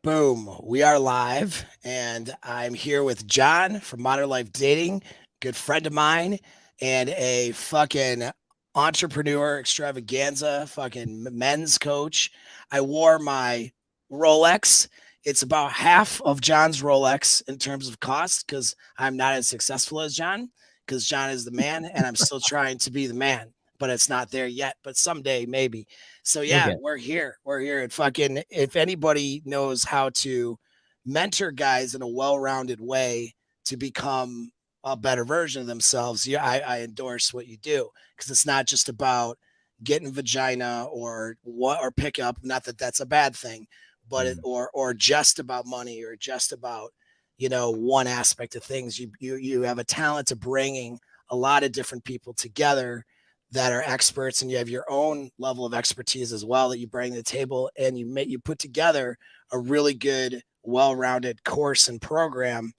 Boom. We are live, and I'm here with John from Modern Life Dating, good friend of mine, and a fucking entrepreneur extravaganza, fucking men's coach. I wore my Rolex. It's about half of John's Rolex in terms of cost because I'm not as successful as John, because John is the man, and I'm still trying to be the man, but it's not there yet. But someday, maybe. So You'll yeah, get. we're here. We're here. And fucking, if anybody knows how to mentor guys in a well-rounded way to become a better version of themselves, yeah, I endorse what you do, because it's not just about getting vagina or what or pickup. Not that that's a bad thing, but or just about money or just about one aspect of things. You have a talent of bringing a lot of different people together that are experts, and you have your own level of expertise as well that you bring to the table, and you put together a really good, well-rounded course and program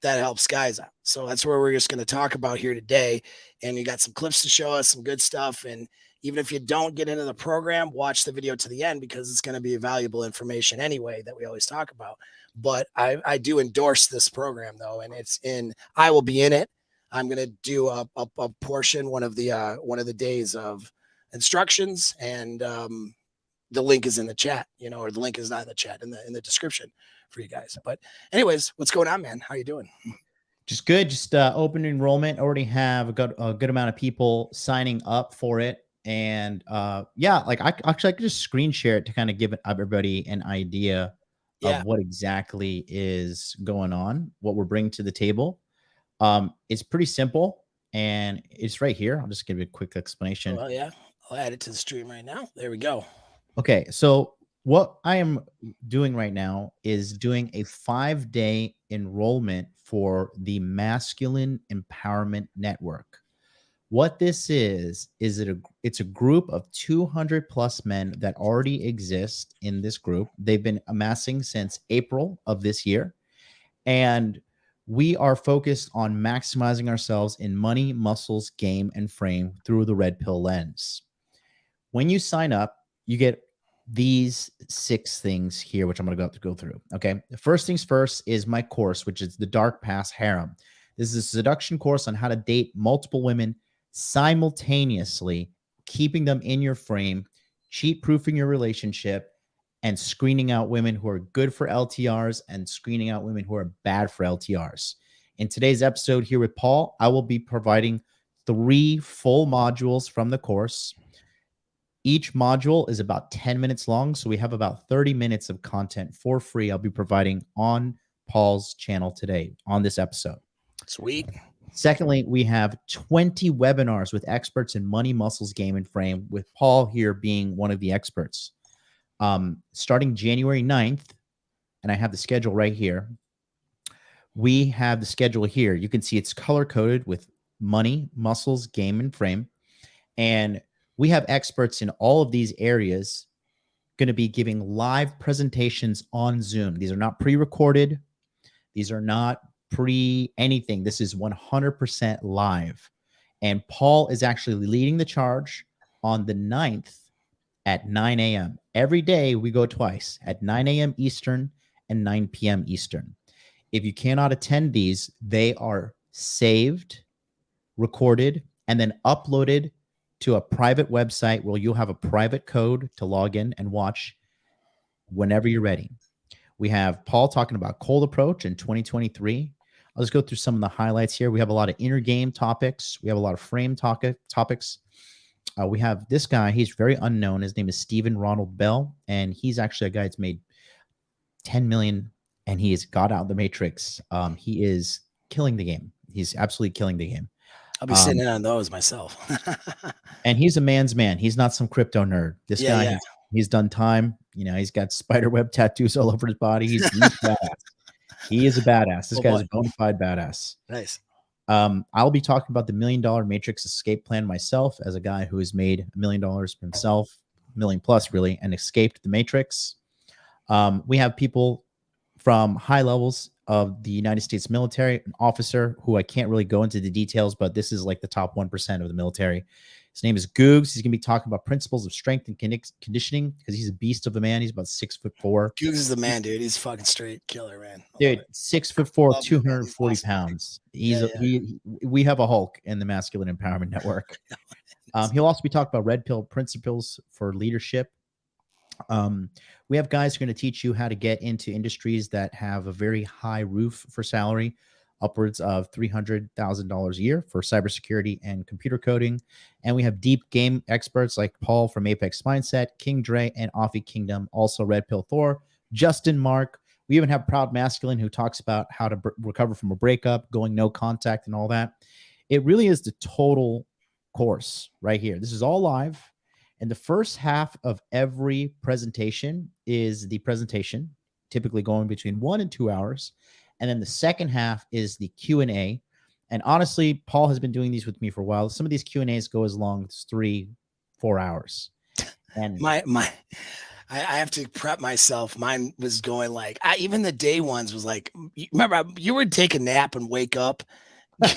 that helps guys out. So that's where we're just going to talk about here today. And you got some clips to show us, some good stuff. And even if you don't get into the program, watch the video to the end, because it's going to be valuable information anyway that we always talk about. But I do endorse this program though, and I will be in it. I'm going to do a portion, one of the days of instructions, and the link is in the chat, or the link is not in the chat, in the description for you guys. But anyways, what's going on, man? How you doing? Just good. Just open enrollment. Already have a good amount of people signing up for it. And yeah, like I could just screen share it to kind of give everybody an idea of what exactly is going on, what we're bringing to the table. It's pretty simple, and it's right here. I'll just give you a quick explanation. Well, yeah, I'll add it to the stream right now. There we go. Okay, so what I am doing right now is doing a 5-day enrollment for the Masculine Empowerment Network. What this is it's a group of 200 plus men that already exist in this group. They've been amassing since April of this year. And we are focused on maximizing ourselves in money, muscles, game, and frame through the red pill lens. When you sign up, you get these 6 things here, which I'm going to go through. Okay. The first things first is my course, which is the Dark Pass Harem. This is a seduction course on how to date multiple women simultaneously, keeping them in your frame, cheat proofing your relationship, and screening out women who are good for LTRs and screening out women who are bad for LTRs. In today's episode here with Paul, I will be providing 3 full modules from the course. Each module is about 10 minutes long, so we have about 30 minutes of content for free I'll be providing on Paul's channel today on this episode. Sweet. Secondly, we have 20 webinars with experts in money, muscles, game, and frame, with Paul here being one of the experts. Starting January 9th, and I have the schedule right here. We have the schedule here. You can see it's color-coded with money, muscles, game, and frame. And we have experts in all of these areas going to be giving live presentations on Zoom. These are not pre-recorded. These are not pre-anything. This is 100% live. And Paul is actually leading the charge on the 9th at 9 a.m. Every day we go twice, at 9 a.m. Eastern and 9 p.m. Eastern. If you cannot attend these, they are saved, recorded, and then uploaded to a private website where you'll have a private code to log in and watch whenever you're ready. We have Paul talking about cold approach in 2023. I'll just go through some of the highlights here. We have a lot of inner game topics. We have a lot of frame topics. We have this guy. He's very unknown. His name is Stephen Ronald Bell, and he's actually a guy that's made 10 million, and he has got out of the matrix. He is killing the game. He's absolutely killing the game. I'll be sitting in on those myself. And he's a man's man. He's not some crypto nerd. This guy, he's done time. He's got spiderweb tattoos all over his body. He's badass. He is a badass. This guy's a bona fide badass. Nice. I'll be talking about the $1 Million Matrix escape plan myself, as a guy who has made $1 million himself, $1 million plus really, and escaped the matrix. We have people from high levels of the United States military, an officer who I can't really go into the details, but this is like the top 1% of the military. His name is Googs. He's going to be talking about principles of strength and conditioning because he's a beast of a man. He's about 6'4". Googs is the man, dude. He's fucking straight killer, man. I love Dude, it. 6'4", Love him, man. He's 240 awesome. pounds. Yeah, yeah. We have a Hulk in the Masculine Empowerment Network. He'll also be talking about red pill principles for leadership. We have guys who are going to teach you how to get into industries that have a very high roof for salary, upwards of $300,000 a year for cybersecurity and computer coding. And we have deep game experts like Paul from Apex Mindset, King Dre, and Offie Kingdom, also Red Pill Thor, Justin Mark. We even have Proud Masculine who talks about how to recover from a breakup, going no contact, and all that. It really is the total course right here. This is all live. And the first half of every presentation is the presentation, typically going between 1 and 2 hours. And then the second half is the Q&A. And honestly, Paul has been doing these with me for a while. Some of these Q&As go as long as 3-4 hours. And I have to prep myself. Mine was going like, even the day ones was like, remember, you would take a nap and wake up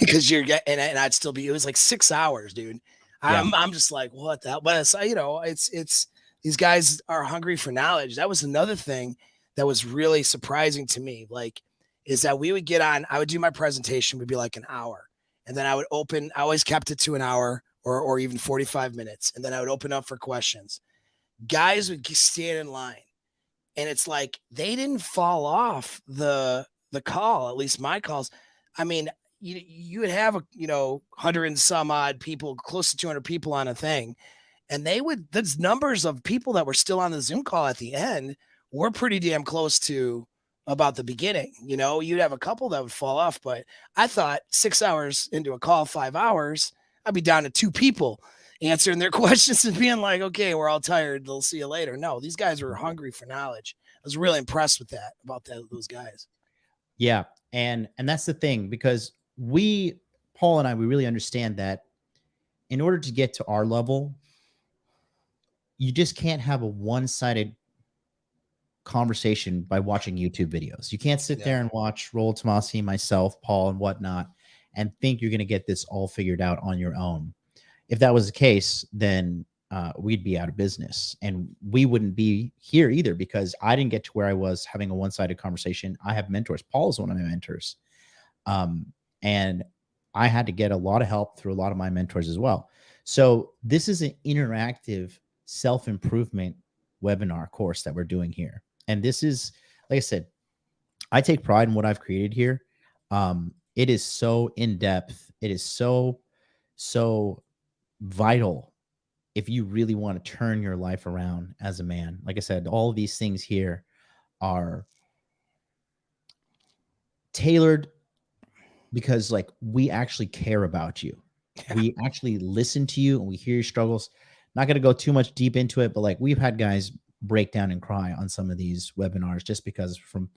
because you're getting, and I'd still be, it was like 6 hours, dude. I'm just like, what the hell? But it's, it's these guys are hungry for knowledge. That was another thing that was really surprising to me. Like, is that we would get on, I would do my presentation, would be like an hour. And then I always kept it to an hour or even 45 minutes. And then I would open up for questions. Guys would stand in line. And it's like, they didn't fall off the call, at least my calls. I mean, you would have 100 and some odd people, close to 200 people on a thing, and those numbers of people that were still on the Zoom call at the end were pretty damn close to about the beginning. You'd have a couple that would fall off, but I thought 6 hours into a call, 5 hours, I'd be down to 2 people answering their questions and being like, okay, we're all tired, they'll see you later. No, these guys were hungry for knowledge. I was really impressed with that, about those guys. Yeah, and that's the thing, because Paul and I, we really understand that in order to get to our level, you just can't have a one-sided conversation by watching YouTube videos. You can't sit there and watch Roll Tomasi, myself, Paul, and whatnot, and think you're going to get this all figured out on your own. If that was the case, then we'd be out of business, and we wouldn't be here either, because I didn't get to where I was having a one-sided conversation. I have mentors. Paul is one of my mentors. And I had to get a lot of help through a lot of my mentors as well. So this is an interactive self-improvement webinar course that we're doing here. And this is, like I said, I take pride in what I've created here. It is so in-depth. It is so vital if you really want to turn your life around as a man. Like I said, all of these things here are tailored because, like, we actually care about you. Yeah. We actually listen to you and we hear your struggles. Not going to go too much deep into it, but like, we've had guys break down and cry on some of these webinars just because from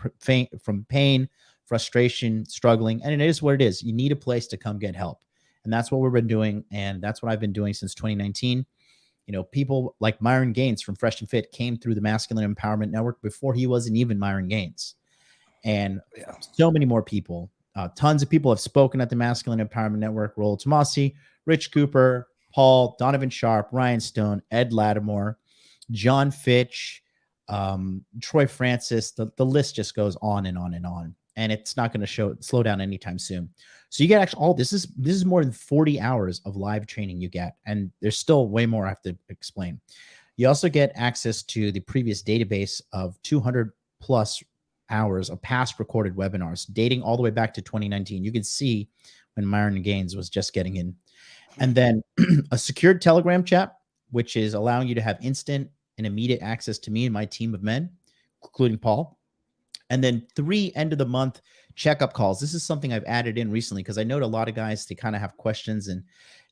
pain, frustration, struggling. And it is what it is. You need a place to come get help. And that's what we've been doing. And that's what I've been doing since 2019. People like Myron Gaines from Fresh and Fit came through the Masculine Empowerment Network before he wasn't even Myron Gaines. And so many more people. Tons of people have spoken at the Masculine Empowerment Network. Roll Tomasi, Rich Cooper, Paul, Donovan Sharp, Ryan Stone, Ed Lattimore, John Fitch, Troy Francis. The list just goes on and on and on. And it's not going to slow down anytime soon. So you get actually all this is more than 40 hours of live training you get. And there's still way more I have to explain. You also get access to the previous database of 200 plus hours of past recorded webinars dating all the way back to 2019. You can see when Myron Gaines was just getting in. And then a secured Telegram chat, which is allowing you to have instant and immediate access to me and my team of men, including Paul. And then 3 end of the month checkup calls. This is something I've added in recently because I know a lot of guys, they kind of have questions and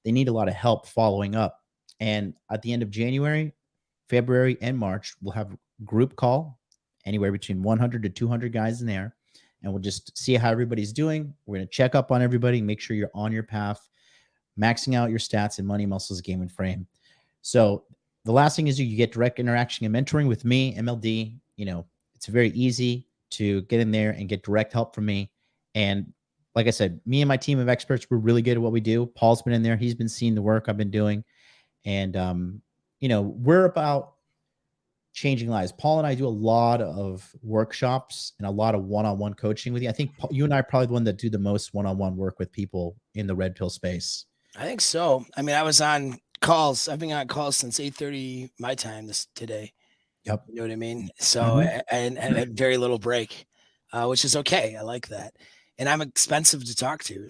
they need a lot of help following up. And at the end of January, February, and March, we'll have a group call, anywhere between 100 to 200 guys in there. And we'll just see how everybody's doing. We're going to check up on everybody, make sure you're on your path, maxing out your stats in money, muscles, game, and frame. So the last thing is you get direct interaction and mentoring with me, MLD. It's very easy to get in there and get direct help from me. And like I said, me and my team of experts, we're really good at what we do. Paul's been in there. He's been seeing the work I've been doing. And we're about changing lives. Paul and I do a lot of workshops and a lot of one-on-one coaching with you. I think you and I are probably the one that do the most one-on-one work with people in the red pill space. I think so. I mean, I was on calls. I've been on calls since 8:30 my time today. Yep. You know what I mean? So Mhm. and had very little break, which is okay. I like that. And I'm expensive to talk to.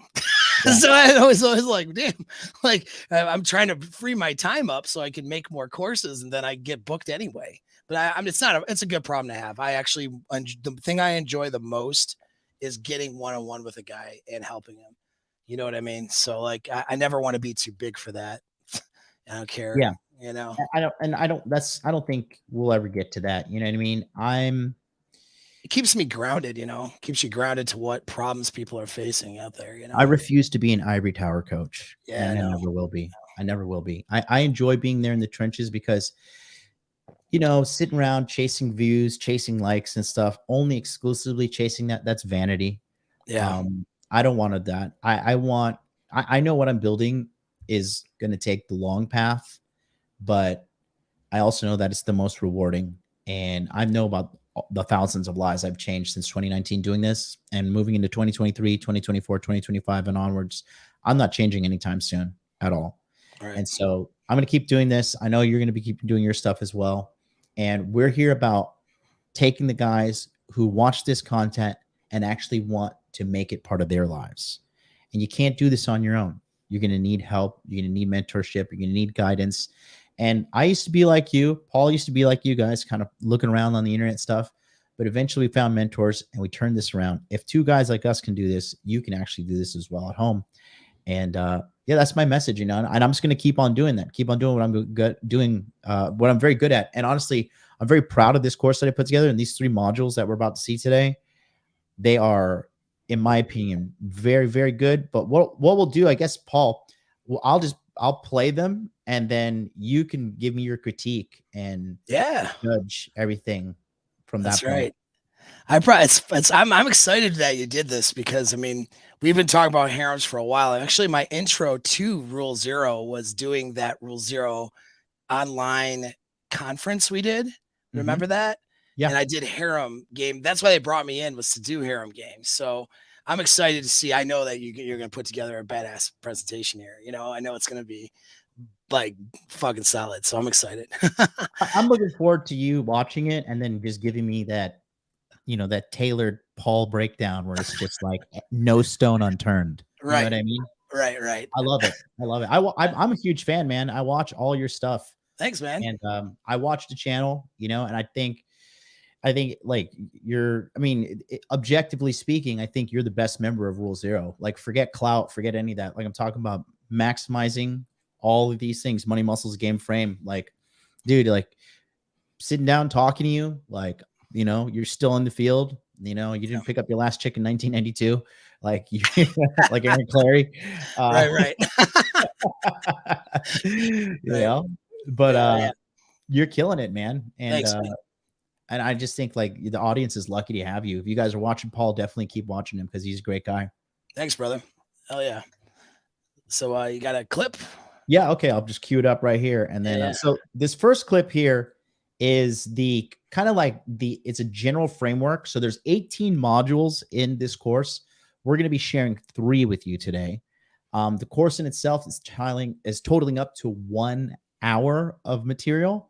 Yeah. So I was always like, damn, like I'm trying to free my time up so I can make more courses and then I get booked anyway. But I'm it's a good problem to have. I actually, the thing I enjoy the most is getting one-on-one with a guy and helping him. You know what I mean? So like, I never want to be too big for that. I don't care. Yeah. You know, I don't think we'll ever get to that. You know what I mean? it keeps me grounded, keeps you grounded to what problems people are facing out there, I refuse to be an ivory tower coach. Yeah, And I no. never will be. I never will be. I enjoy being there in the trenches because, sitting around chasing views, chasing likes and stuff, only exclusively chasing that's vanity. Yeah. I don't want that. I know what I'm building is going to take the long path, but I also know that it's the most rewarding. And I know about the thousands of lives I've changed since 2019 doing this and moving into 2023, 2024, 2025 and onwards. I'm not changing anytime soon at all. Right. And so I'm going to keep doing this. I know you're going to be keep doing your stuff as well. And we're here about taking the guys who watch this content and actually want to make it part of their lives. And you can't do this on your own. You're going to need help. You're going to need mentorship. You're going to need guidance. And I used to be like you. Paul used to be like you guys, kind of looking around on the internet stuff. But eventually we found mentors and we turned this around. If two guys like us can do this, you can actually do this as well at home. And yeah, that's my message, and I'm just going to keep on doing that. Keep on doing what I'm good doing, what I'm very good at. And honestly, I'm very proud of this course that I put together and these 3 modules that we're about to see today. They are, in my opinion, very, very good. But what we'll do, I guess, Paul, I'll play them and then you can give me your critique and judge everything from that point. Right. I'm excited that you did this because I mean we've been talking about harems for a while. Actually, my intro to Rule Zero was doing that Rule Zero online conference we did. Remember that? Yeah. And I did harem game. That's why they brought me in, was to do harem games. So I'm excited to see. I know that you're going to put together a badass presentation here. I know it's going to be like fucking solid. So I'm excited. I'm looking forward to you watching it and then just giving me that, that tailored Paul breakdown where it's just like no stone unturned. You know what I mean? Right. I love it. I'm a huge fan, man. I watch all your stuff. Thanks, man. And I watch the channel, and I think like objectively speaking, I think you're the best member of Rule Zero. Like, forget clout, forget any of that. Like, I'm talking about maximizing all of these things, money, muscles, game frame. Like, dude, like sitting down, talking to you, like, you're still in the field. You didn't pick up your last chick in 1992, like you, like Aaron Clary. Right. But you're killing it, man. And thanks, man. And I just think like the audience is lucky to have you. If you guys are watching Paul, definitely keep watching him because he's a great guy. Thanks, brother. Hell yeah. So you got a clip? Yeah. Okay. I'll just cue it up right here. And then, so this first clip here is the kind of like it's a general framework. So there's 18 modules in this course. We're going to be sharing 3 with you today. The course in itself is totaling up to 1 hour of material.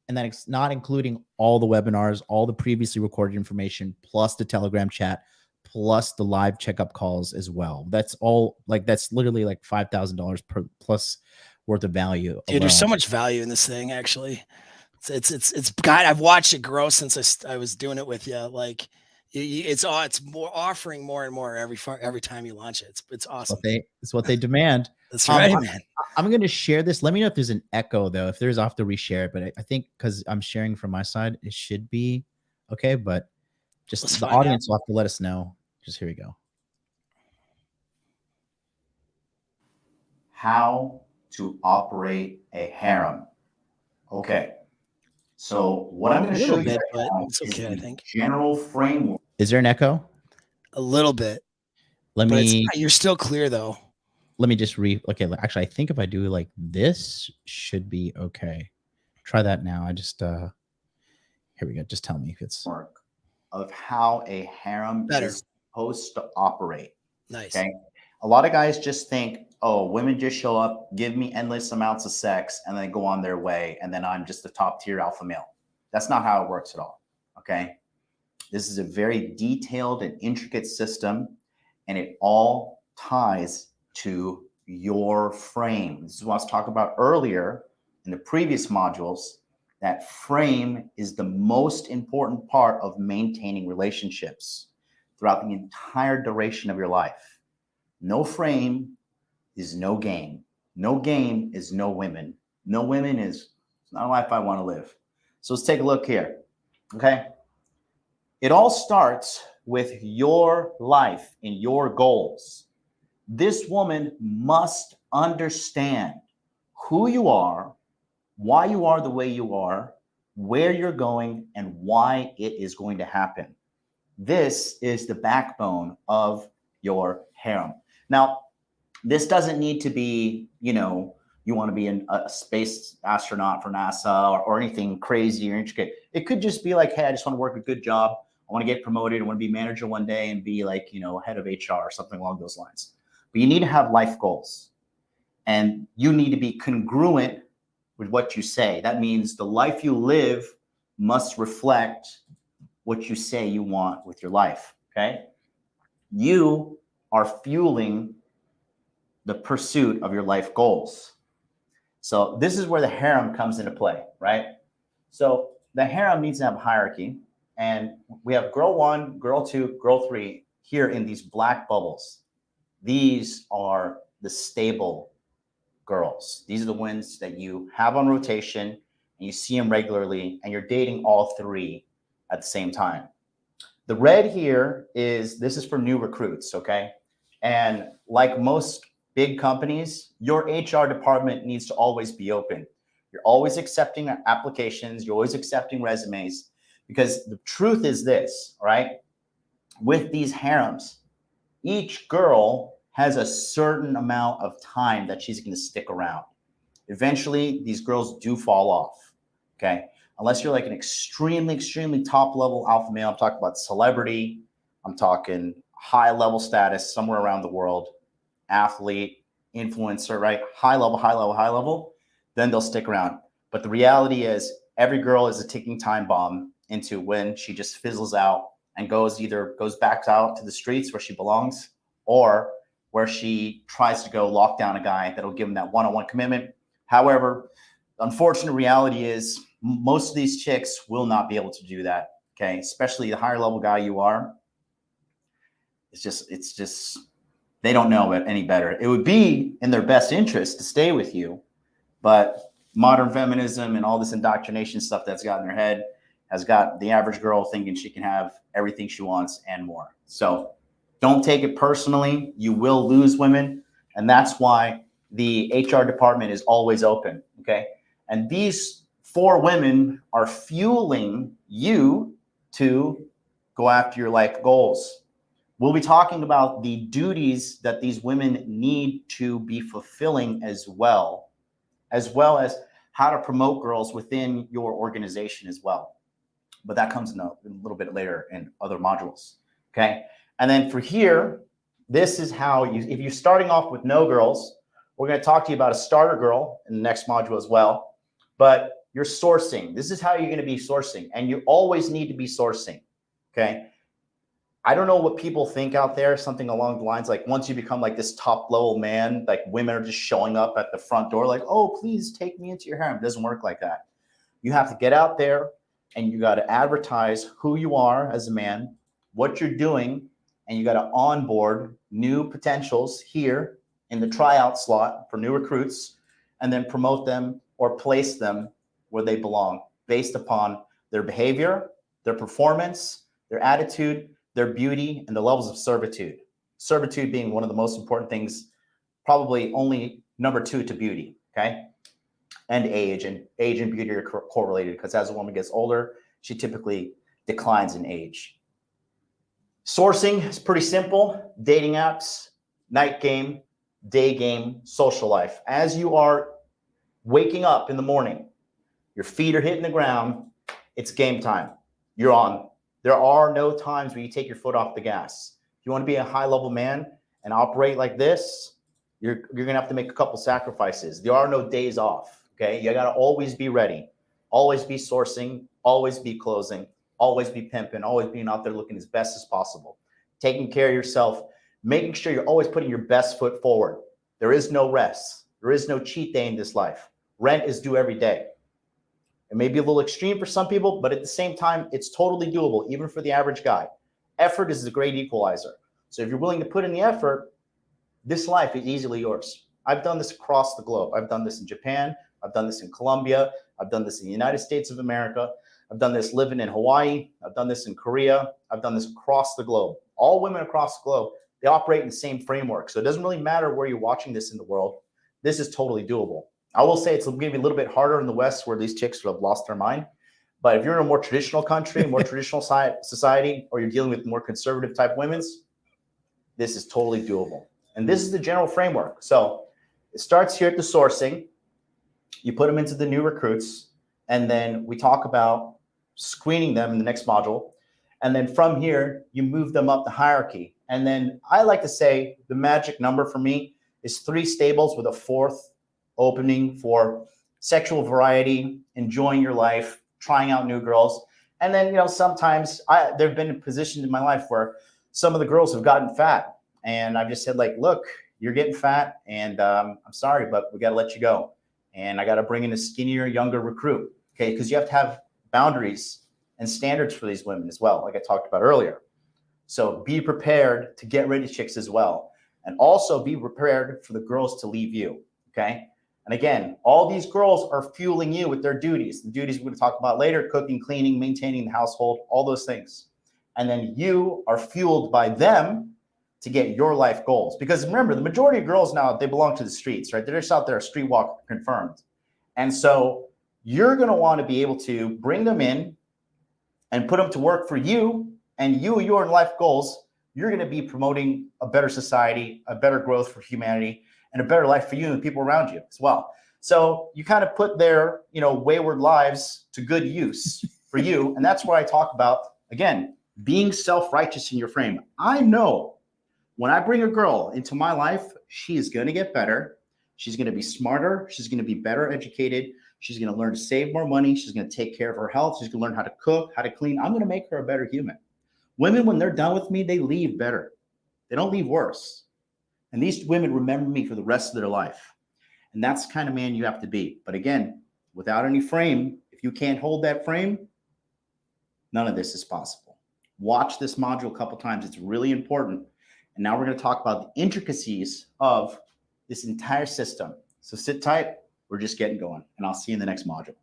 And that's not including all the webinars, all the previously recorded information, plus the Telegram chat, plus the live checkup calls as well. That's all that's literally like $5,000 per plus worth of value. Dude, there's so much value in this thing. Actually, it's God. I've watched it grow since I was doing it with you. Like it's more offering more and more every time you launch it. It's awesome. It's what they demand. That's right, man. I'm going to share this. Let me know if there's an echo though. If there's, I'll have to reshare it. But I think because I'm sharing from my side, it should be okay. But just the audience will have to let us know. Just here we go. How to operate a harem. Okay. So what I'm going to show you it's okay, I think. General framework. Is there an echo? A little bit. Let me. You're still clear though. let me just okay, actually, I think if I do like this, should be okay. Try that now. I just here we go. Just tell me if it's Work of how a harem Better. is supposed to operate. Nice. Okay. A lot of guys just think, oh, women just show up, give me endless amounts of sex, and then go on their way. And then I'm just a top tier alpha male. That's not how it works at all. Okay. This is a very detailed and intricate system, and it all ties to your frame. This is what I was talking about earlier in the previous modules. That frame is the most important part of maintaining relationships throughout the entire duration of your life. No frame is no game. No game is no women. No women is not a life I want to live. So let's take a look here. Okay. It all starts with your life and your goals. This woman must understand who you are, why you are the way you are, where you're going, and why it is going to happen. This is the backbone of your harem. Now, this doesn't need to be, you want to be a space astronaut for NASA or anything crazy or intricate. It could just be like, hey, I just want to work a good job. I want to get promoted. I want to be manager one day and be like, head of HR or something along those lines. But you need to have life goals, and you need to be congruent with what you say. That means the life you live must reflect what you say you want with your life. Okay. You are fueling the pursuit of your life goals. So this is where the harem comes into play, right? So the harem needs to have a hierarchy, and we have girl 1, girl 2, girl 3 here in these black bubbles. These are the stable girls. These are the ones that you have on rotation and you see them regularly, and you're dating all 3 at the same time. The red here this is for new recruits, okay? And like most big companies, your HR department needs to always be open. You're always accepting applications. You're always accepting resumes, because the truth is this, right? With these harems, each girl has a certain amount of time that she's going to stick around. Eventually, these girls do fall off, okay? Unless you're like an extremely, extremely top level alpha male. I'm talking about celebrity. I'm talking high level status somewhere around the world, athlete, influencer, right? High level, then they'll stick around. But the reality is every girl is a ticking time bomb into when she just fizzles out and goes back out to the streets where she belongs, or where she tries to go lock down a guy that'll give him that one-on-one commitment. However, the unfortunate reality is most of these chicks will not be able to do that, okay? Especially the higher level guy you are. It's just they don't know it any better. It would be in their best interest to stay with you, but modern feminism and all this indoctrination stuff that's got in their head has got the average girl thinking she can have everything she wants and more. So don't take it personally. You will lose women, and that's why the HR department is always open, okay? And these 4 women are fueling you to go after your life goals. We'll be talking about the duties that these women need to be fulfilling as well as how to promote girls within your organization as well. But that comes in a little bit later in other modules, okay? And then for here, this is how if you're starting off with no girls, we're going to talk to you about a starter girl in the next module as well. But you're sourcing. This is how you're going to be sourcing, and you always need to be sourcing, okay? I don't know what people think out there, something along the lines like once you become like this top level man, like women are just showing up at the front door like, oh, please take me into your harem. It doesn't work like that. You have to get out there and you got to advertise who you are as a man, what you're doing, and you got to onboard new potentials here in the tryout slot for new recruits, and then promote them or place them where they belong based upon their behavior, their performance, their attitude, their beauty, and the levels of servitude. Servitude being one of the most important things, probably only number 2 to beauty, okay? And age and beauty are correlated, because as a woman gets older, she typically declines in age. Sourcing is pretty simple. Dating apps, night game, day game, social life. As you are waking up in the morning, your feet are hitting the ground, it's game time. You're on. There are no times where you take your foot off the gas. If you want to be a high level man and operate like this, you're going to have to make a couple sacrifices. There are no days off. Okay. You got to always be ready, always be sourcing, always be closing, always be pimping, always being out there looking as best as possible, taking care of yourself, making sure you're always putting your best foot forward. There is no rest. There is no cheat day in this life. Rent is due every day. It may be a little extreme for some people, but at the same time, it's totally doable, even for the average guy. Effort is the great equalizer. So if you're willing to put in the effort, this life is easily yours. I've done this across the globe. I've done this in Japan. I've done this in Colombia. I've done this in the United States of America. I've done this living in Hawaii. I've done this in Korea. I've done this across the globe. All women across the globe, they operate in the same framework. So it doesn't really matter where you're watching this in the world. This is totally doable. I will say it's going to be a little bit harder in the West where these chicks have lost their mind. But if you're in a more traditional country, more traditional society, or you're dealing with more conservative type women's, this is totally doable. And this is the general framework. So it starts here at the sourcing. You put them into the new recruits. And then we talk about screening them in the next module. And then from here, you move them up the hierarchy. And then I like to say the magic number for me is 3 stables with a 4th opening for sexual variety, enjoying your life, trying out new girls. And then, sometimes there have been positions in my life where some of the girls have gotten fat. And I've just said, like, look, you're getting fat and I'm sorry, but we got to let you go. And I got to bring in a skinnier, younger recruit. Okay. Because you have to have boundaries and standards for these women as well, like I talked about earlier. So be prepared to get rid of chicks as well. And also be prepared for the girls to leave you. Okay. And again, all these girls are fueling you with their duties. The duties we're going to talk about later: cooking, cleaning, maintaining the household, all those things. And then you are fueled by them to get your life goals. Because remember, the majority of girls now, they belong to the streets, right? They're just out there, streetwalk confirmed. And so you're going to want to be able to bring them in and put them to work for you, and your life goals. You're going to be promoting a better society, a better growth for humanity, and a better life for you and the people around you as well. So you kind of put their, wayward lives to good use for you. And that's where I talk about, again, being self-righteous in your frame. I know when I bring a girl into my life, she is going to get better. She's going to be smarter. She's going to be better educated. She's going to learn to save more money. She's going to take care of her health. She's going to learn how to cook, how to clean. I'm going to make her a better human. Women, when they're done with me, they leave better. They don't leave worse. And these women remember me for the rest of their life. And that's the kind of man you have to be. But again, without any frame, if you can't hold that frame, none of this is possible. Watch this module a couple times. It's really important. And now we're going to talk about the intricacies of this entire system. So sit tight. We're just getting going. And I'll see you in the next module.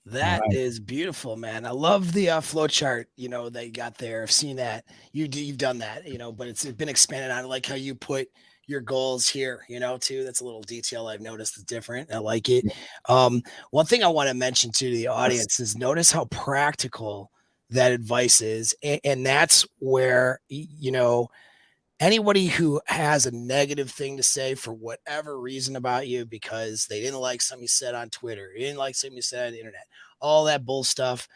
That is beautiful, man. I love the flow chart, that you got there. I've seen that. You've done that, but it's been expanded on. I like how you put your goals here, too. That's a little detail I've noticed is different. I like it. One thing I want to mention to the audience is notice how practical that advice is. And that's where, anybody who has a negative thing to say for whatever reason about you, because they didn't like something you said on Twitter, you didn't like something you said on the internet, all that bull stuff,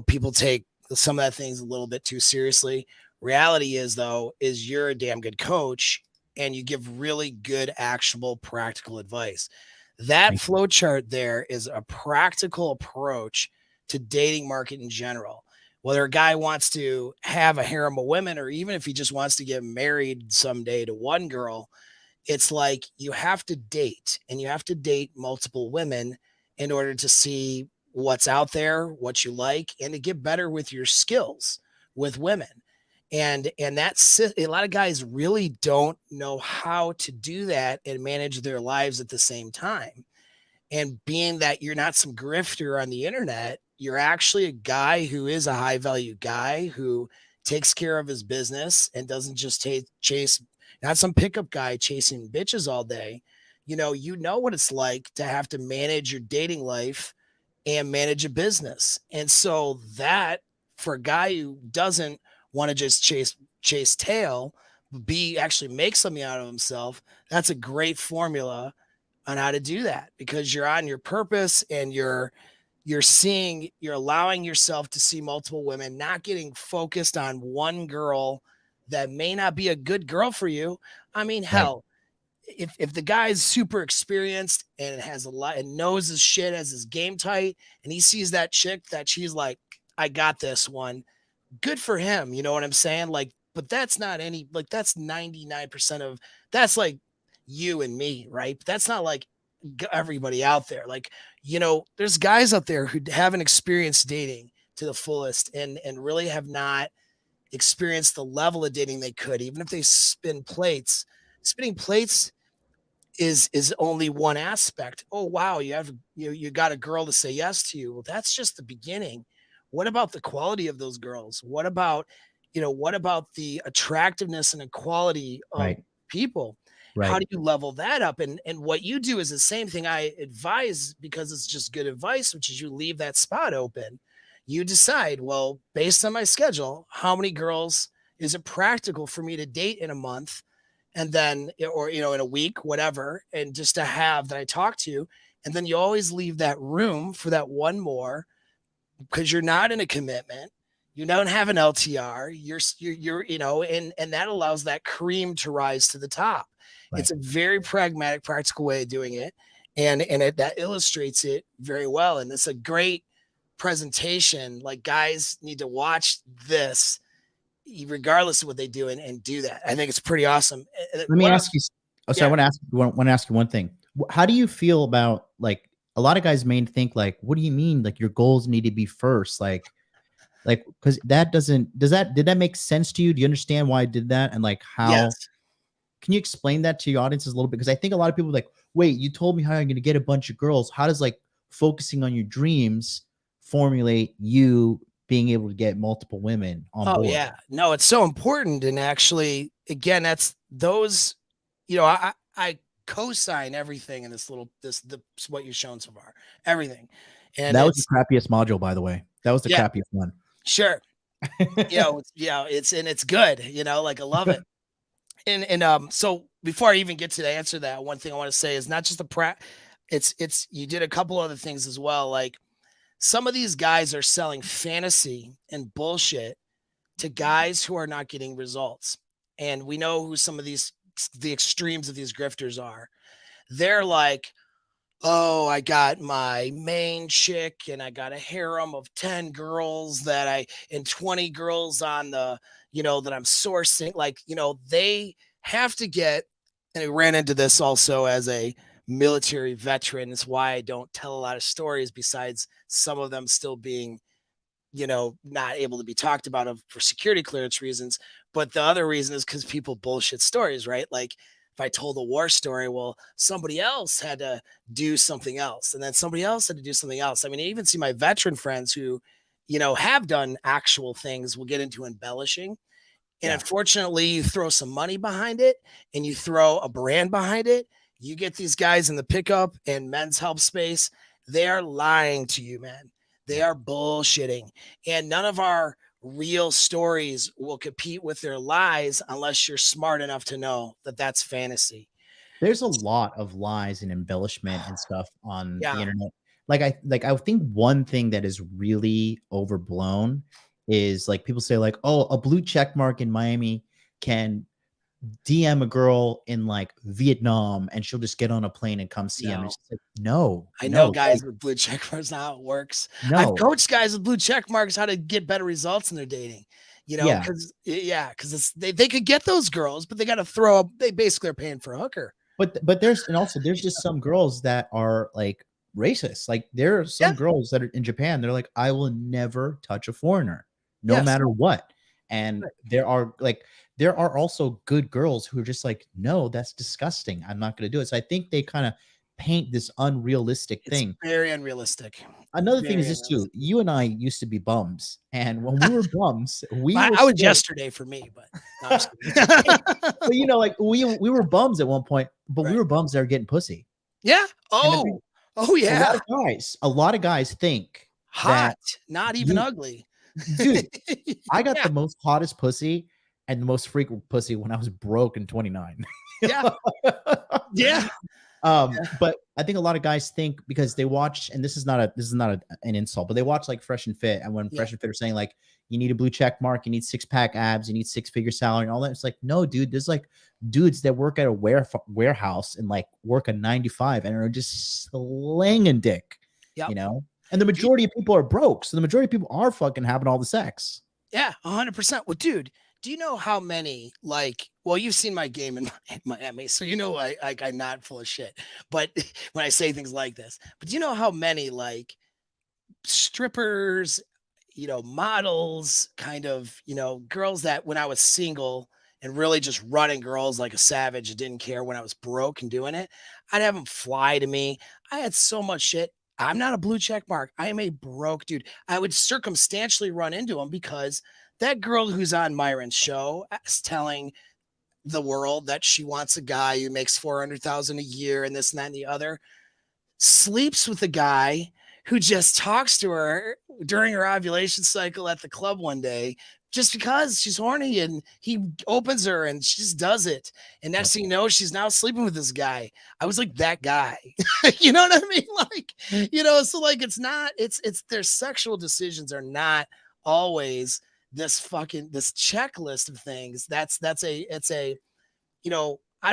people take some of that things a little bit too seriously. Reality is, though, is you're a damn good coach and you give really good, actionable, practical advice. That flow chart there is a practical approach to dating market in general. Whether a guy wants to have a harem of women, or even if he just wants to get married someday to one girl, it's like you have to date, and you have to date multiple women in order to see what's out there, what you like, and to get better with your skills with women. And that's a lot of guys really don't know how to do that and manage their lives at the same time. And being that you're not some grifter on the internet, you're actually a guy who is a high value guy who takes care of his business and doesn't just chase, not some pickup guy chasing bitches all day. You know what it's like to have to manage your dating life and manage a business. And so that, for a guy who doesn't want to just chase tail, actually make something out of himself, that's a great formula on how to do that, because you're on your purpose and you're allowing yourself to see multiple women, not getting focused on one girl that may not be a good girl for you. I mean, Right. hell, if the guy's super experienced and has a lot and knows his shit, has his game tight, and he sees that chick that she's like, I got this one, good for him. You know what I'm saying? Like, but that's not any, like, that's 99% of, that's like you and me, right? That's not like everybody out there. Like, there's guys out there who haven't experienced dating to the fullest and really have not experienced the level of dating they could, even if they spin plates. Spinning plates is only one aspect. Oh wow, you got a girl to say yes to you. Well, that's just the beginning. What about the quality of those girls? What about the attractiveness and equality of Right. people? How Right. do you level that up? And what you do is the same thing I advise, because it's just good advice, which is you leave that spot open. You decide, well, based on my schedule, how many girls is it practical for me to date in a month, and then, or in a week, whatever, and just to have that I talk to. And then you always leave that room for that one more, because you're not in a commitment. You don't have an LTR. And that allows that cream to rise to the top. Right. It's a very pragmatic, practical way of doing it. That illustrates it very well. And it's a great presentation. Like, guys need to watch this regardless of what they do, and do that. I think it's pretty awesome. Let me ask you. Oh, so I Yeah. want to ask you one thing. How do you feel about, like, a lot of guys may think like, what do you mean? Like, your goals need to be first, because that did that make sense to you? Do you understand why I did that? And like, how Yes. can you explain that to your audiences a little bit? Because I think a lot of people are like, wait, you told me how I'm going to get a bunch of girls. How does like focusing on your dreams formulate you being able to get multiple women on Oh board? yeah. No, it's so important. And actually, again, that's those, I co-sign everything in what you've shown so far. Everything. And That was the it's, crappiest module, by the way. That was the yeah, crappiest one. sure. It's good, like, I love it. And so before I even get to the answer to that, one thing I want to say is not just it's you did a couple other things as well. Like, some of these guys are selling fantasy and bullshit to guys who are not getting results. And we know who some of the extremes of these grifters are. They're like, oh, I got my main chick and I got a harem of 10 girls and 20 girls on that I'm sourcing. Like, they have to get, and I ran into this also as a military veteran. It's why I don't tell a lot of stories, besides some of them still being, not able to be talked about for security clearance reasons. But the other reason is because people bullshit stories, right? Like, if I told a war story, well, somebody else had to do something else, and then somebody else had to do something else. I mean, I even see my veteran friends who, have done actual things, will get into embellishing. And Yeah. unfortunately, you throw some money behind it and you throw a brand behind it. You get these guys in the pickup and men's help space. They are lying to you, man. They are bullshitting. And none of our real stories will compete with their lies unless you're smart enough to know that that's fantasy. There's a lot of lies and embellishment and stuff on the Yeah. internet. I think one thing that is really overblown is like people say like, oh, a blue check mark in Miami can DM a girl in like Vietnam and she'll just get on a plane and come see him. No. It's just like, no, I know like, guys with blue check marks, not how it works. I've no. coached guys with blue check marks how to get better results in their dating, Yeah. because it's they could get those girls, but they got to throw up. They basically are paying for a hooker. But there's just some girls that are like racist. Like there are some Yeah. girls that are in Japan, they're like, I will never touch a foreigner, no Yes. matter what. And Right. there are also good girls who are just like, no, that's disgusting. I'm not gonna do it. So I think they kind of paint this unrealistic It's thing. very unrealistic. Another thing is Very this too. unrealistic. You and I used to be bums, and when we were bums, we were I was still, yesterday for me, but no, I'm just kidding. but like we were bums at one point, but we Right. were bums that are getting pussy. Yeah. And the thing, Oh a yeah. lot of guys think Hot, that not even ugly. dude, I got Yeah. the most hottest pussy and the most frequent pussy when I was broke and 29. Yeah. Yeah. But I think a lot of guys think because they watch, and this is not an insult, but they watch like Fresh and Fit, and when Yeah. Fresh and Fit are saying like you need a blue check mark, you need 6-pack abs, you need 6-figure salary, and all that, it's like, no, dude, there's like dudes that work at a warehouse and like work a 9 to 5 and are just slinging dick, Yep. you know. And the majority of people are broke, so the majority of people are fucking having all the sex. Yeah, 100%. Well, dude, do you know how many like? Well, you've seen my game in Miami, so you know I'm not full of shit. But when I say things like this, but do you know how many like strippers, models, kind of, girls that when I was single and really just running girls like a savage, didn't care when I was broke and doing it, I'd have them fly to me. I had so much shit. I'm not a blue check mark. I am a broke dude. I would circumstantially run into them because that girl who's on Myron's show is telling the world that she wants a guy who makes 400,000 a year and this and that and the other, sleeps with a guy who just talks to her during her ovulation cycle at the club one day just because she's horny, and he opens her and she just does it. And next thing you know, she's now sleeping with this guy. I was like that guy. You know what I mean? Like, so like it's their sexual decisions are not always this checklist of things. I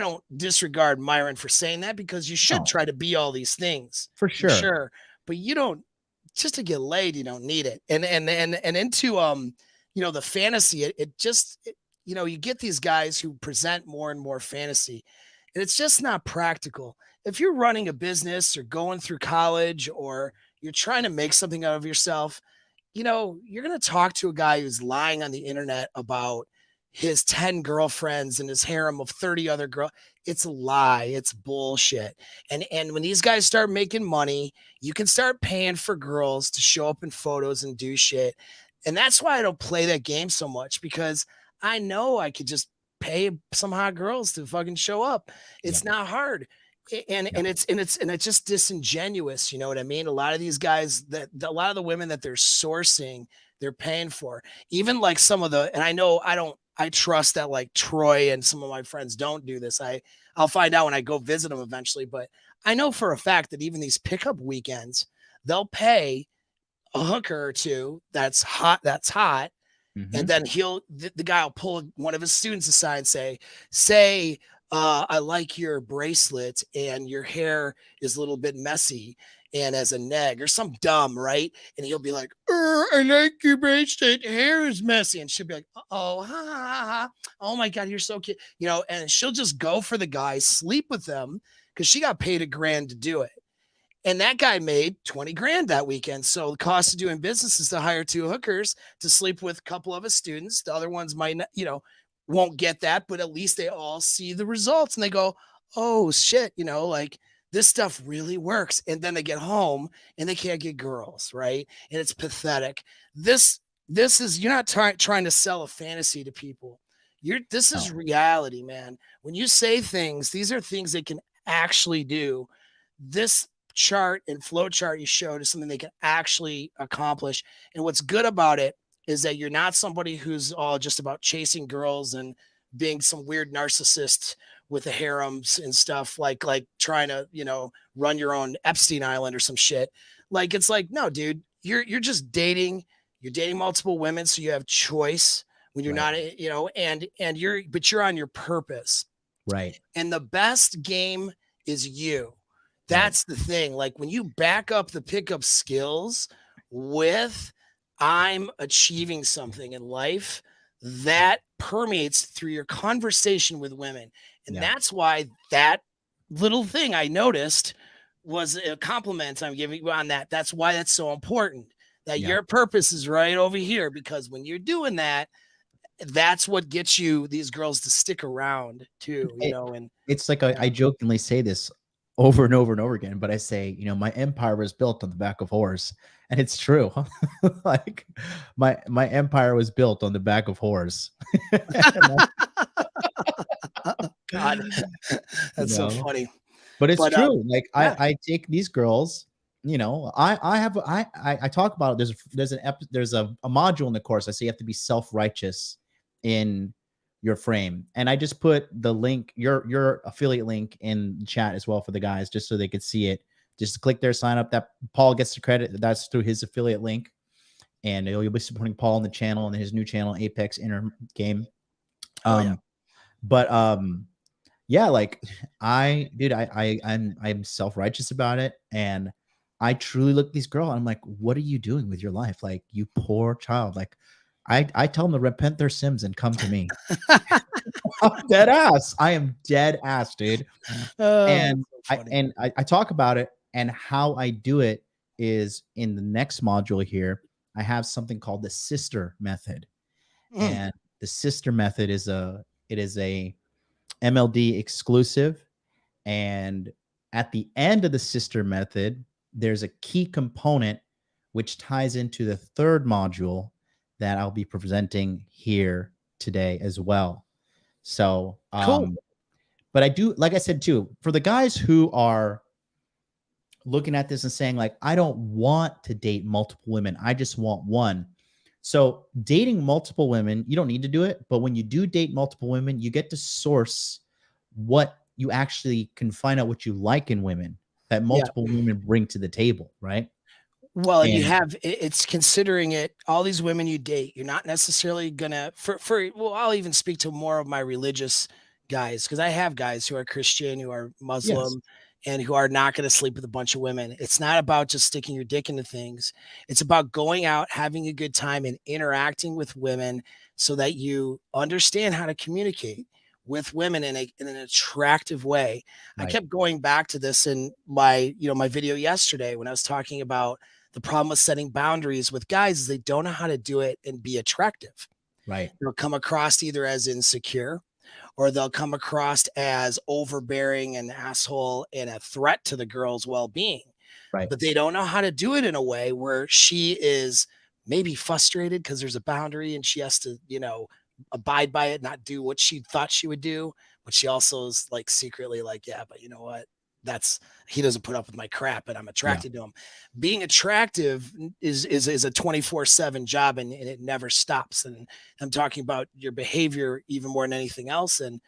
don't disregard Myron for saying that because you should try to be all these things For sure. but you don't, just to get laid, you don't need it. And into the fantasy, you get these guys who present more and more fantasy, and it's just not practical. If you're running a business or going through college or you're trying to make something out of yourself, you're going to talk to a guy who's lying on the internet about his 10 girlfriends and his harem of 30 other girls. It's a lie. It's bullshit. And when these guys start making money, you can start paying for girls to show up in photos and do shit. And that's why I don't play that game so much, because I know I could just pay some hot girls to fucking show up. It's not hard. And it's just disingenuous. You know what I mean? A lot of these guys a lot of the women that they're sourcing, they're paying for. Even like some of and I trust that like Troy and some of my friends don't do this. I'll find out when I go visit them eventually, but I know for a fact that even these pickup weekends, they'll pay a hooker or two that's hot. Mm-hmm. And then the guy will pull one of his students aside and say, I like your bracelet and your hair is a little bit messy and as a neg or some dumb, right? And he'll be like, I like your bracelet, hair is messy. And she'll be like, oh, ha, ha, ha. Oh my God, you're so cute. And she'll just go for the guy, sleep with them because she got paid $1,000 to do it. And that guy made 20 grand that weekend. So the cost of doing business is to hire 2 hookers to sleep with a couple of his students. The other ones might not, won't get that, but at least they all see the results and they go, oh shit, like this stuff really works. And then they get home and they can't get girls, right? And it's pathetic. This is, you're not trying to sell a fantasy to people. This is reality, man. When you say things, these are things they can actually do. This chart and flow chart you showed is something they can actually accomplish. And what's good about it is that you're not somebody who's all just about chasing girls and being some weird narcissist with the harems and stuff, like trying to, run your own Epstein Island or some shit. Like, it's like, no, dude, you're just dating. You're dating multiple women, so you have choice when you're not, and you're on your purpose. Right. And the best game is you. That's the thing. Like when you back up the pickup skills with I'm achieving something in life, that permeates through your conversation with women. And that's why that little thing I noticed was a compliment I'm giving you on that. That's why that's so important, that your purpose is right over here, because when you're doing that, that's what gets you these girls to stick around too, and it's like I jokingly say this over and over and over again, but I say, my empire was built on the back of horse, and it's true. Like my empire was built on the back of horse. God, that's so funny. But it's true. Like I take these girls, I talk about it. There's a module in the course. I say you have to be self-righteous in your frame. And I just put the link, your affiliate link in the chat as well for the guys, just so they could see it. Just click there, sign up. That Paul gets the credit. That's through his affiliate link. And you'll be supporting Paul on the channel and his new channel, Apex Inner Game. But yeah, like I'm self-righteous about it. And I truly look at these girls. I'm like, what are you doing with your life? Like, you poor child. Like, I tell them to repent their sins and come to me. I'm dead ass. I am dead ass, dude. And so I talk about it, and how I do it is in the next module here. I have something called the sister method. And the sister method is a MLD exclusive. And at the end of the sister method, there's a key component which ties into the third module that I'll be presenting here today as well. So, cool. But I do, like I said too, for the guys who are looking at this and saying, like, I don't want to date multiple women, I just want one. So dating multiple women, you don't need to do it. But when you do date multiple women, you get to source what you actually can find out what you like in women that multiple women bring to the table, right? Well, and you have, it's considering it, all these women you date, you're not necessarily gonna, well, I'll even speak to more of my religious guys, because I have guys who are Christian, who are Muslim, and who are not going to sleep with a bunch of women. It's not about just sticking your dick into things. It's about going out, having a good time, and interacting with women so that you understand how to communicate with women in an attractive way. Right. I kept going back to this in my video yesterday when I was talking about the problem with setting boundaries with guys is they don't know how to do it and be attractive. Right. They'll come across either as insecure, or they'll come across as overbearing, and asshole, and a threat to the girl's well-being. Right. But they don't know how to do it in a way where she is maybe frustrated because there's a boundary and she has to, abide by it, not do what she thought she would do. But she also is like secretly like, yeah, but you know what? He doesn't put up with my crap, and I'm attracted to him. Being attractive is a 24/7 job, and it never stops. And I'm talking about your behavior even more than anything else. And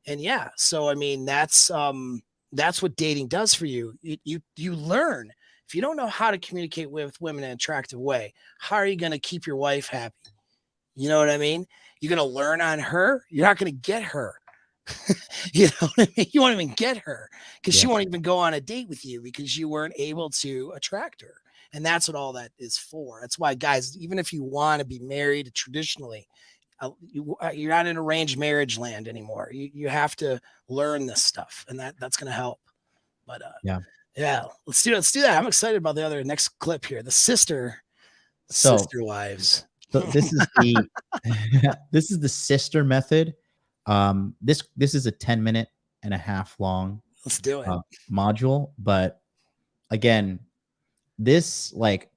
yeah, so I mean, that's what dating does for you. You learn. If you don't know how to communicate with women in an attractive way, how are you going to keep your wife happy? You know what I mean? You're going to learn on her. You're not going to get her. You know what I mean? You won't even get her because she won't even go on a date with you because you weren't able to attract her. And that's what all that is for. That's why, guys, even if you want to be married traditionally, you're not in arranged marriage land anymore. You have to learn this stuff, and that's going to help. But yeah, let's do that. I'm excited about the other next clip here. The sister wives. So this is the this is the sister method. This is a 10.5-minute long Let's do it. module. But again, this like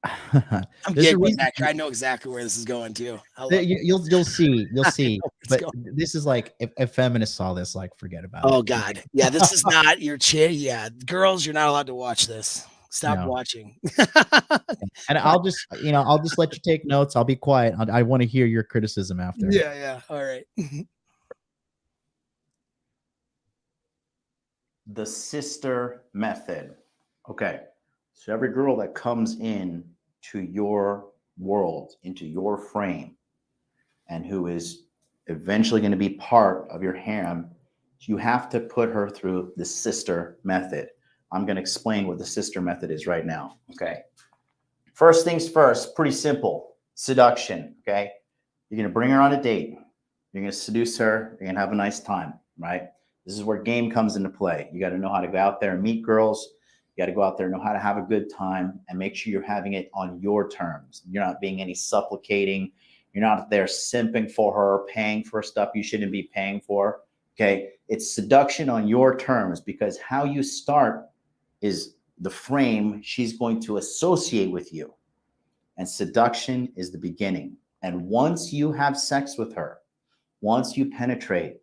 I'm giggling back here. I know exactly where this is going to. You'll see. But this is like if feminists saw this, like, forget about it. Oh God. Yeah, this is not your chair. Yeah, girls, you're not allowed to watch this. Stop watching. And I'll just let you take notes. I'll be quiet. I want to hear your criticism after. Yeah. All right. The sister method. Okay. So every girl that comes in to your world, into your frame, and who is eventually going to be part of your harem, you have to put her through the sister method. I'm going to explain what the sister method is right now. Okay. First things first, pretty simple. Seduction. Okay. You're going to bring her on a date. You're going to seduce her. You're going to have a nice time, right? This is where game comes into play. You got to know how to go out there and meet girls. You got to go out there and know how to have a good time and make sure you're having it on your terms. You're not being any supplicating. You're not there simping for her, paying for stuff you shouldn't be paying for. Okay. It's seduction on your terms, because how you start is the frame she's going to associate with you. And seduction is the beginning. And once you have sex with her, once you penetrate,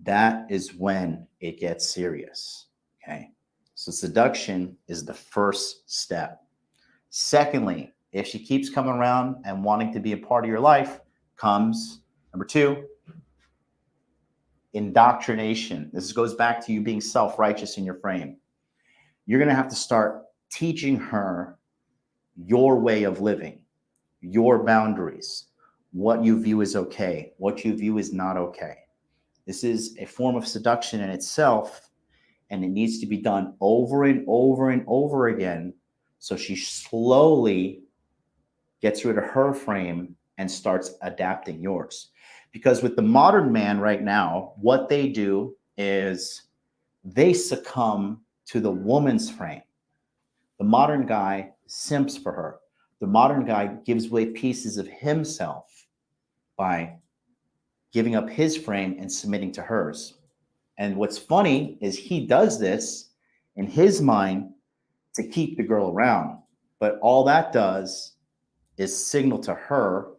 that is when it gets serious. Okay. So seduction is the first step. Secondly, if she keeps coming around and wanting to be a part of your life, comes Number two, indoctrination. This goes back to you being self-righteous in your frame. You're going to have to start teaching her your way of living, your boundaries, what you view as okay, what you view as not okay. This is a form of seduction in itself, and it needs to be done over and over and over again so she slowly gets rid of her frame and starts adapting yours. Because with the modern man right now, what they do is they succumb to the woman's frame. The modern guy simps for her. The modern guy gives away pieces of himself by giving up his frame and submitting to hers. And what's funny is he does this in his mind to keep the girl around. But all that does is signal to her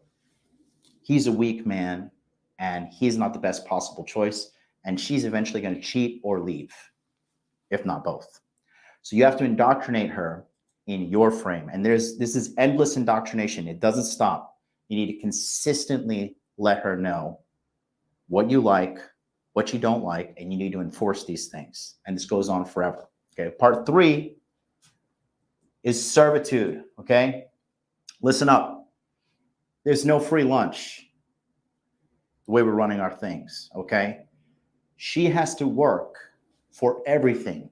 he's a weak man and he's not the best possible choice. And she's eventually going to cheat or leave, if not both. So you have to indoctrinate her in your frame. And this is endless indoctrination. It doesn't stop. You need to consistently let her know what you like, what you don't like, and you need to enforce these things. And this goes on forever. Okay. Part 3 is servitude. Okay. Listen up. There's no free lunch the way we're running our things. Okay. She has to work for everything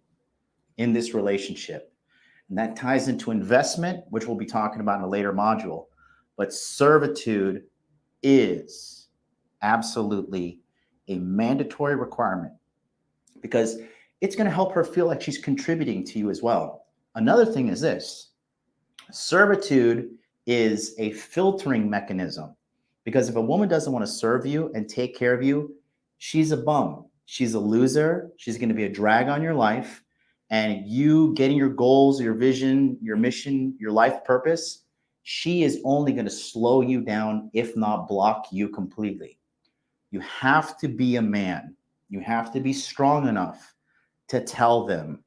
in this relationship. And that ties into investment, which we'll be talking about in a later module. But servitude is absolutely a mandatory requirement because it's going to help her feel like she's contributing to you as well. Another thing is this: servitude is a filtering mechanism, because if a woman doesn't want to serve you and take care of you, she's a bum. She's a loser. She's going to be a drag on your life. And you getting your goals, your vision, your mission, your life purpose, she is only going to slow you down, if not block you completely. You have to be a man. You have to be strong enough to tell them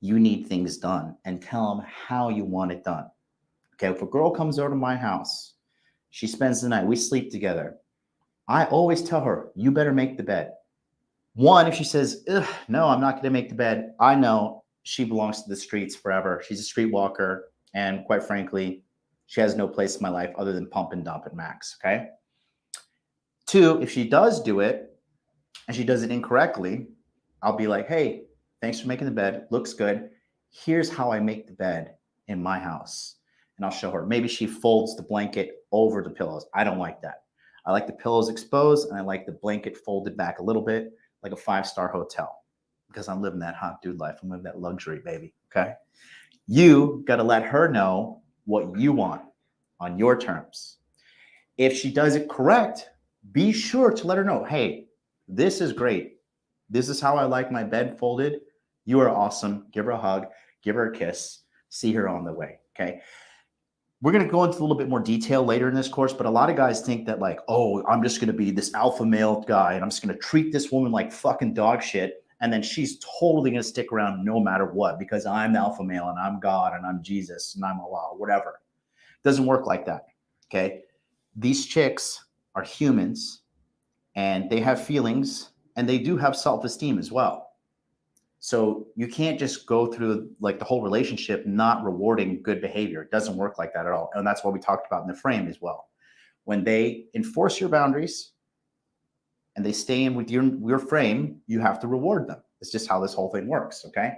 you need things done and tell them how you want it done. Okay, if a girl comes over to my house, she spends the night, we sleep together. I always tell her, you better make the bed. One, if she says, no, I'm not going to make the bed, I know she belongs to the streets forever. She's a streetwalker. And quite frankly, she has no place in my life other than pump and dump at max. Okay. 2, if she does do it and she does it incorrectly, I'll be like, hey, thanks for making the bed. Looks good. Here's how I make the bed in my house. And I'll show her. Maybe she folds the blanket over the pillows. I don't like that. I like the pillows exposed and I like the blanket folded back a little bit, like a 5-star hotel, because I'm living that hot dude life. I'm living that luxury, baby. Okay. You got to let her know what you want on your terms. If she does it correct, be sure to let her know, hey, this is great. This is how I like my bed folded. You are awesome. Give her a hug, give her a kiss, see her on the way. Okay. We're going to go into a little bit more detail later in this course, but a lot of guys think that like, oh, I'm just going to be this alpha male guy and I'm just going to treat this woman like fucking dog shit. And then she's totally going to stick around no matter what, because I'm the alpha male and I'm God and I'm Jesus and I'm Allah, whatever. It doesn't work like that. Okay. These chicks are humans and they have feelings and they do have self-esteem as well. So you can't just go through like the whole relationship not rewarding good behavior. It doesn't work like that at all. And that's what we talked about in the frame as well. When they enforce your boundaries and they stay in with your frame, you have to reward them. It's just how this whole thing works, okay?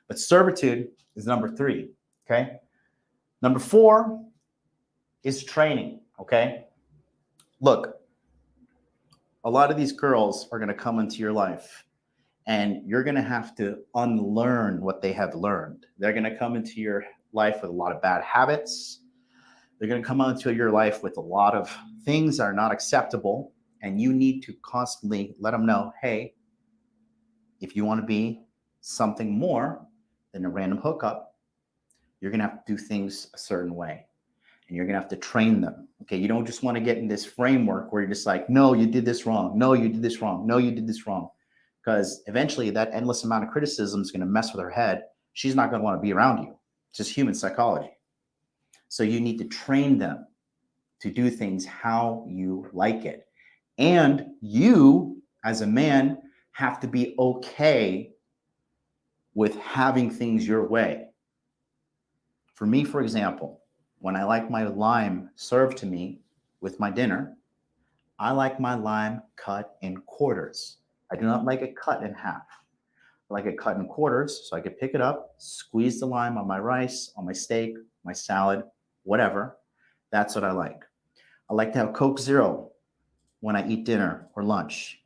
But servitude is number 3, okay? Number 4 is training, okay? Look, a lot of these girls are going to come into your life and you're going to have to unlearn what they have learned. They're going to come into your life with a lot of bad habits. They're going to come into your life with a lot of things that are not acceptable. And you need to constantly let them know, hey, if you want to be something more than a random hookup, you're going to have to do things a certain way. And you're going to have to train them. Okay, you don't just want to get in this framework where you're just like, no, you did this wrong. No, you did this wrong. No, you did this wrong. Because eventually that endless amount of criticism is going to mess with her head. She's not going to want to be around you. It's just human psychology. So you need to train them to do things how you like it. And you, as a man, have to be okay with having things your way. For me, for example, when I like my lime served to me with my dinner, I like my lime cut in quarters. I do not like it cut in half. I like it cut in quarters so I could pick it up, squeeze the lime on my rice, on my steak, my salad, whatever. That's what I like. I like to have Coke Zero when I eat dinner or lunch.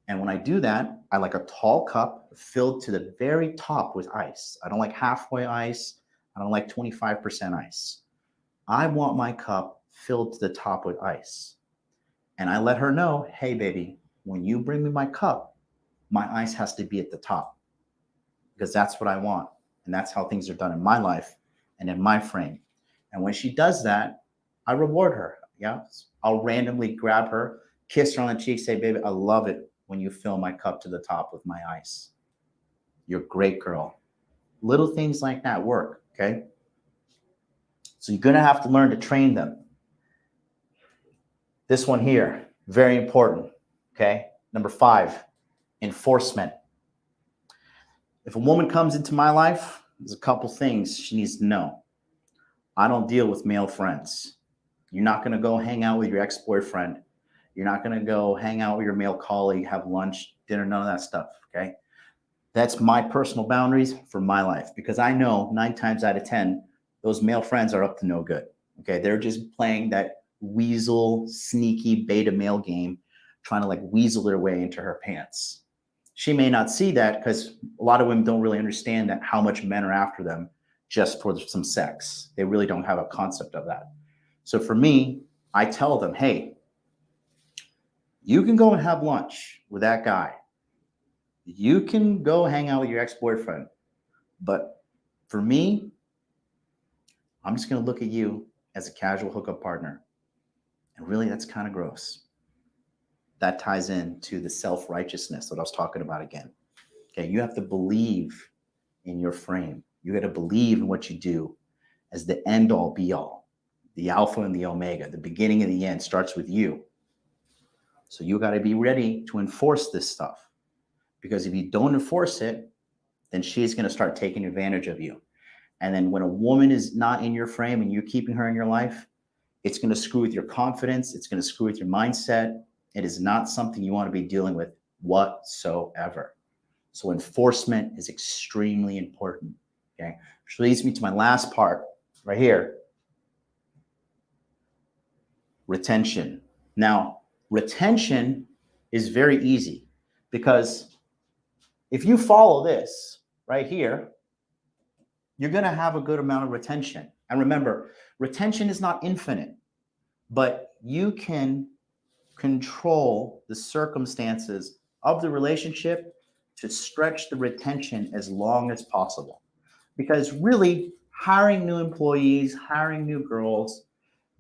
And when I do that, I like a tall cup filled to the very top with ice. I don't like halfway ice. I don't like 25% ice. I want my cup filled to the top with ice. And I let her know, hey, baby, when you bring me my cup, my ice has to be at the top because that's what I want. And that's how things are done in my life and in my frame. And when she does that, I reward her. Yeah. I'll randomly grab her, kiss her on the cheek, say, baby, I love it when you fill my cup to the top with my ice. You're a great girl. Little things like that work. Okay. So you're going to have to learn to train them. This one here, very important. Okay. Number 5, enforcement. If a woman comes into my life, there's a couple things she needs to know. I don't deal with male friends. You're not going to go hang out with your ex-boyfriend. You're not going to go hang out with your male colleague, have lunch, dinner, none of that stuff. Okay. That's my personal boundaries for my life because I know 9 times out of 10, those male friends are up to no good. Okay. They're just playing that weasel, sneaky beta male game, trying to like weasel their way into her pants. She may not see that because a lot of women don't really understand that how much men are after them just for some sex. They really don't have a concept of that. So for me, I tell them, hey, you can go and have lunch with that guy. You can go hang out with your ex-boyfriend. But for me, I'm just going to look at you as a casual hookup partner. And really, that's kind of gross. That ties into the self-righteousness that I was talking about again. Okay, you have to believe in your frame. You got to believe in what you do as the end all be all, the alpha and the omega, the beginning and the end starts with you. So you got to be ready to enforce this stuff. Because if you don't enforce it, then she's going to start taking advantage of you. And then when a woman is not in your frame and you're keeping her in your life, it's going to screw with your confidence. It's going to screw with your mindset. It is not something you want to be dealing with whatsoever. So enforcement is extremely important. Okay, which leads me to my last part right here. Retention. Now, retention is very easy because if you follow this right here, you're going to have a good amount of retention. And remember, retention is not infinite, but you can control the circumstances of the relationship to stretch the retention as long as possible. Because really, hiring new employees, hiring new girls,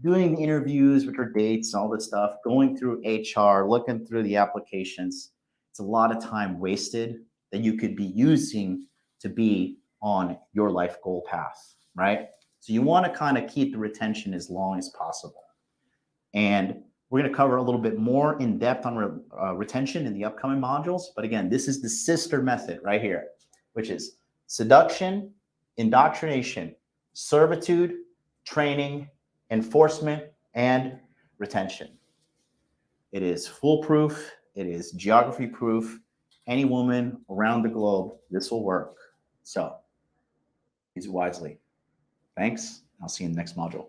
doing interviews with her dates, all this stuff, going through HR, looking through the applications, it's a lot of time wasted that you could be using to be on your life goal path, right? So you want to kind of keep the retention as long as possible. And we're going to cover a little bit more in depth on retention in the upcoming modules. But again, this is the sister method right here, which is seduction, indoctrination, servitude, training, enforcement, and retention. It is foolproof. It is geography proof. Any woman around the globe, this will work. So use it wisely. Thanks. I'll see you in the next module.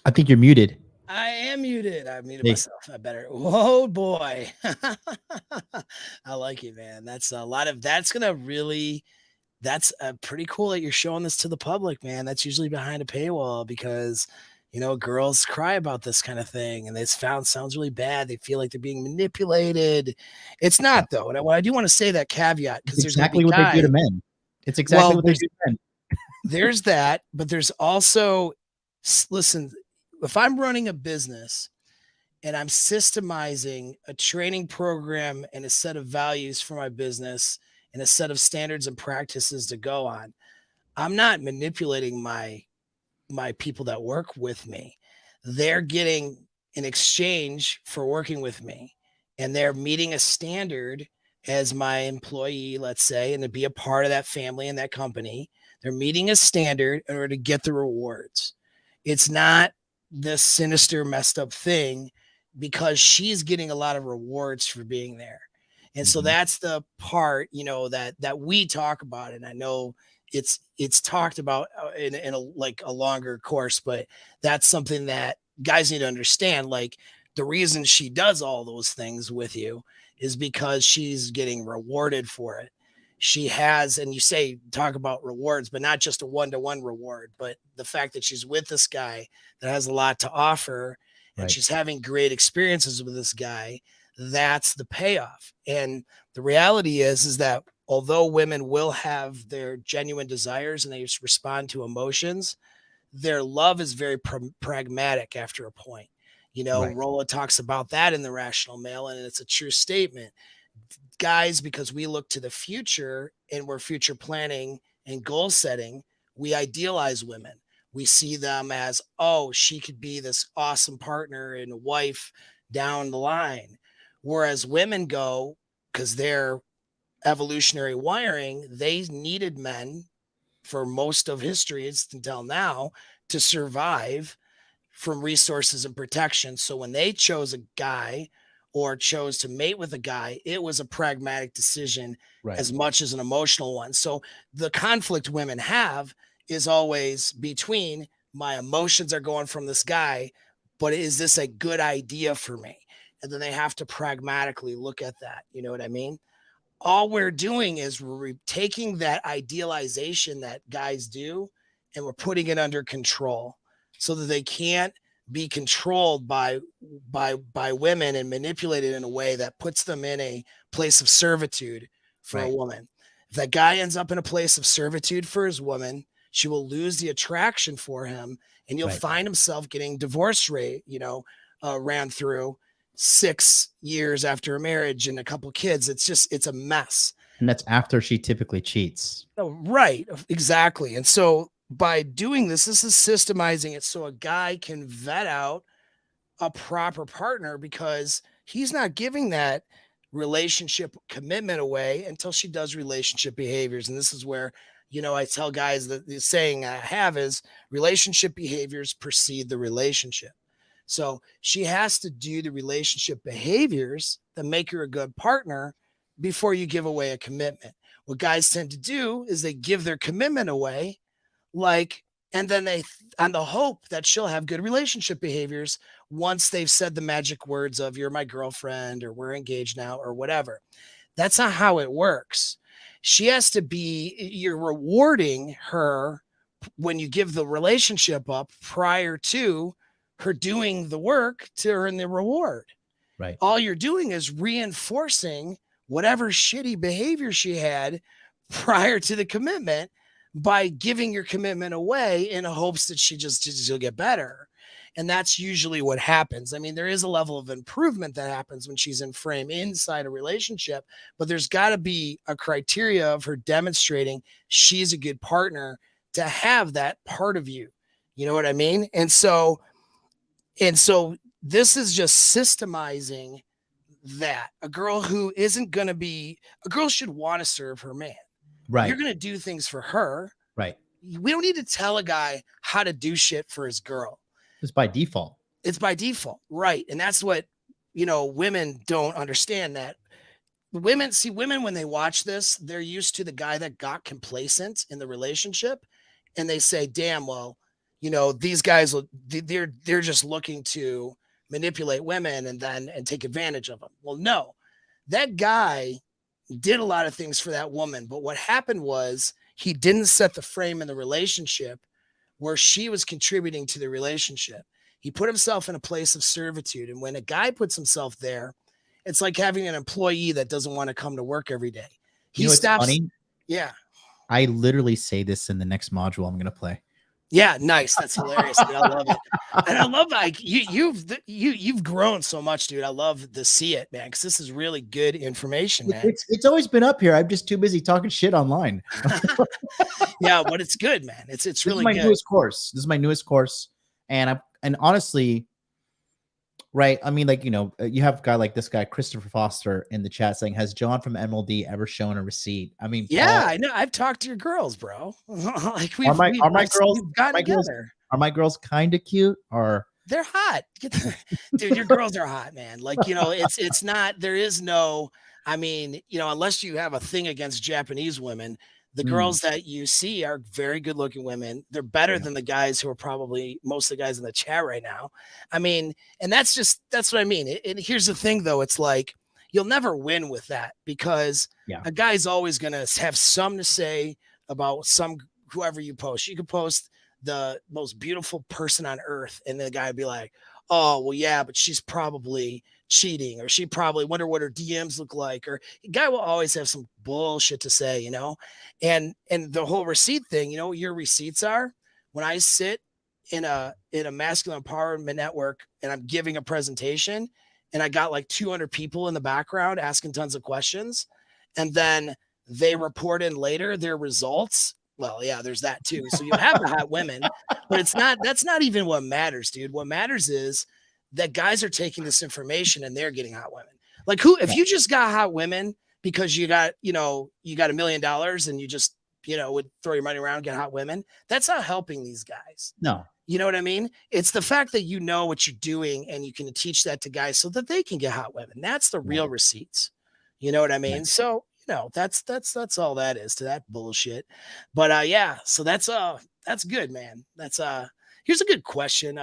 I think you're muted. I am muted. I muted Hey. myself. I better. Whoa, boy. I like it, man. That's a lot of, that's going to really, that's pretty cool that you're showing this to the public, man. That's usually behind a paywall because, you know, girls cry about this kind of thing and it's sounds really bad. They feel like they're being manipulated. It's not though. And I do want to say that caveat because there's exactly what they do to men. It's exactly what they do to men. There's that, but there's also, listen, if I'm running a business and I'm systemizing a training program and a set of values for my business and a set of standards and practices to go on, I'm not manipulating my my people that work with me, they're getting an exchange for working with me, and they're meeting a standard as my employee, let's say, and to be a part of that family and that company. They're meeting a standard in order to get the rewards. It's not this sinister, messed up thing, because she's getting a lot of rewards for being there. And so Mhm. that's the part, that we talk about. And I know it's talked about in a like a longer course, but that's something that guys need to understand. Like, the reason she does all those things with you is because she's getting rewarded for it. She has, and you say talk about rewards, but not just a one-to-one reward, but the fact that she's with this guy that has a lot to offer, and Right. she's having great experiences with this guy. That's the payoff. And the reality is that although women will have their genuine desires and they just respond to emotions, their love is very pragmatic after a point. Right. Rolla talks about that in The Rational Male, and it's a true statement. Guys, because we look to the future and we're future planning and goal setting, we idealize women. We see them as, oh, she could be this awesome partner and a wife down the line. Whereas women go, because their evolutionary wiring, they needed men for most of history until now to survive from resources and protection. So when they chose a guy or chose to mate with a guy, it was a pragmatic decision Right. as much as an emotional one. So the conflict women have is always between, my emotions are going from this guy, but is this a good idea for me? And then they have to pragmatically look at that. You know what I mean? All we're doing is we're taking that idealization that guys do, and we're putting it under control so that they can't be controlled by women and manipulated in a way that puts them in a place of servitude for a Right. woman. If that guy ends up in a place of servitude for his woman, she will lose the attraction for him, and you'll Right. find himself getting divorce rate, ran through 6 years after a marriage and a couple kids. It's a mess. And that's after she typically cheats. Oh, right. Exactly. And so by doing this is systemizing it so a guy can vet out a proper partner, because he's not giving that relationship commitment away until she does relationship behaviors. And this is where, I tell guys that the saying I have is, relationship behaviors precede the relationship. So she has to do the relationship behaviors that make her a good partner before you give away a commitment. What guys tend to do is they give their commitment away, and then they, on the hope that she'll have good relationship behaviors once they've said the magic words of, you're my girlfriend, or we're engaged now, or whatever. That's not how it works. She has to be, you're rewarding her when you give the relationship up prior to her doing the work to earn the reward. Right. All you're doing is reinforcing whatever shitty behavior she had prior to the commitment by giving your commitment away in hopes that she'll get better. And that's usually what happens. I mean, there is a level of improvement that happens when she's in frame inside a relationship, but there's got to be a criteria of her demonstrating she's a good partner to have that part of you. You know what I mean? And so this is just systemizing that a girl who isn't going to be, a girl should want to serve her man. Right. You're going to do things for her. Right. We don't need to tell a guy how to do shit for his girl. It's by default. It's by default. Right. And that's what, women don't understand. That women, when they watch this, they're used to the guy that got complacent in the relationship, and they say, damn, well, these guys, they're just looking to manipulate women and take advantage of them. Well, no, that guy did a lot of things for that woman, but what happened was he didn't set the frame in the relationship where she was contributing to the relationship. He put himself in a place of servitude. And when a guy puts himself there, it's like having an employee that doesn't want to come to work every day. It's funny. Yeah. I literally say this in the next module I'm going to play. Yeah, nice. That's hilarious, dude. I love it. And I love like you've grown so much, dude. I love to see it, man, because this is really good information, man. It's always been up here. I'm just too busy talking shit online. Yeah, but it's good, man. It's This is really my good. newest course. This is my newest course, and honestly, right? I mean, like, you have a guy like this guy, Christopher Foster, in the chat saying, "Has John from MLD ever shown a receipt?" I mean, Yeah, Paul, I know. I've talked to your girls, bro. Like are my girls we've gotten together. are my girls kind of cute, or They're hot. Dude, your girls are hot, man. Like, it's not, there is no, I mean, unless you have a thing against Japanese women, the girls that you see are very good looking women. They're better than the guys who are probably most of the guys in the chat right now. I mean, and that's what I mean. And here's the thing though. It's like, you'll never win with that because a guy's always going to have something to say about whoever you post. You could post the most beautiful person on earth, and the guy would be like, "Oh, well, yeah, but she's probably cheating, or she probably wonder what her DMs look like," or the guy will always have some bullshit to say, and the whole receipt thing. You know what your receipts are? When I sit in a masculine empowerment network and I'm giving a presentation, and I got like 200 people in the background asking tons of questions, and then they report in later their results. Well, yeah, there's that too. So you have the hot women, but that's not even what matters, dude. What matters is that guys are taking this information and they're getting hot women. Like if you just got hot women because you got $1 million and you just, would throw your money around and get hot women, that's not helping these guys. no. You know what I mean? It's the fact that you know what you're doing and you can teach that to guys so that they can get hot women. That's the real receipts. You know what I mean? Right. So, that's all that is to that bullshit. But yeah, so that's good, man. That's here's a good question.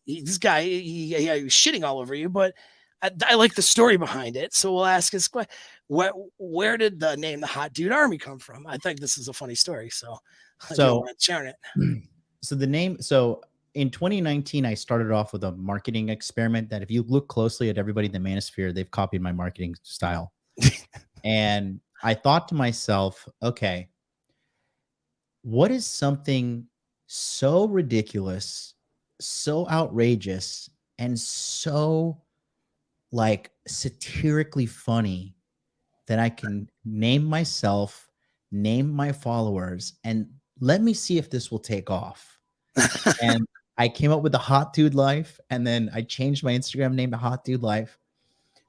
This guy he was shitting all over you, but I like the story behind it. So we'll ask his question. Where did the name the Hot Dude Army come from? I think this is a funny story. So sharing it. So the name, so in 2019, I started off with a marketing experiment that if you look closely at everybody in the manosphere, they've copied my marketing style. And I thought to myself, okay, what is something so ridiculous, so outrageous, and so like satirically funny that I can name myself, name my followers, and let me see if this will take off. And I came up with the Hot Dude Life, and then I changed my Instagram name to Hot Dude Life,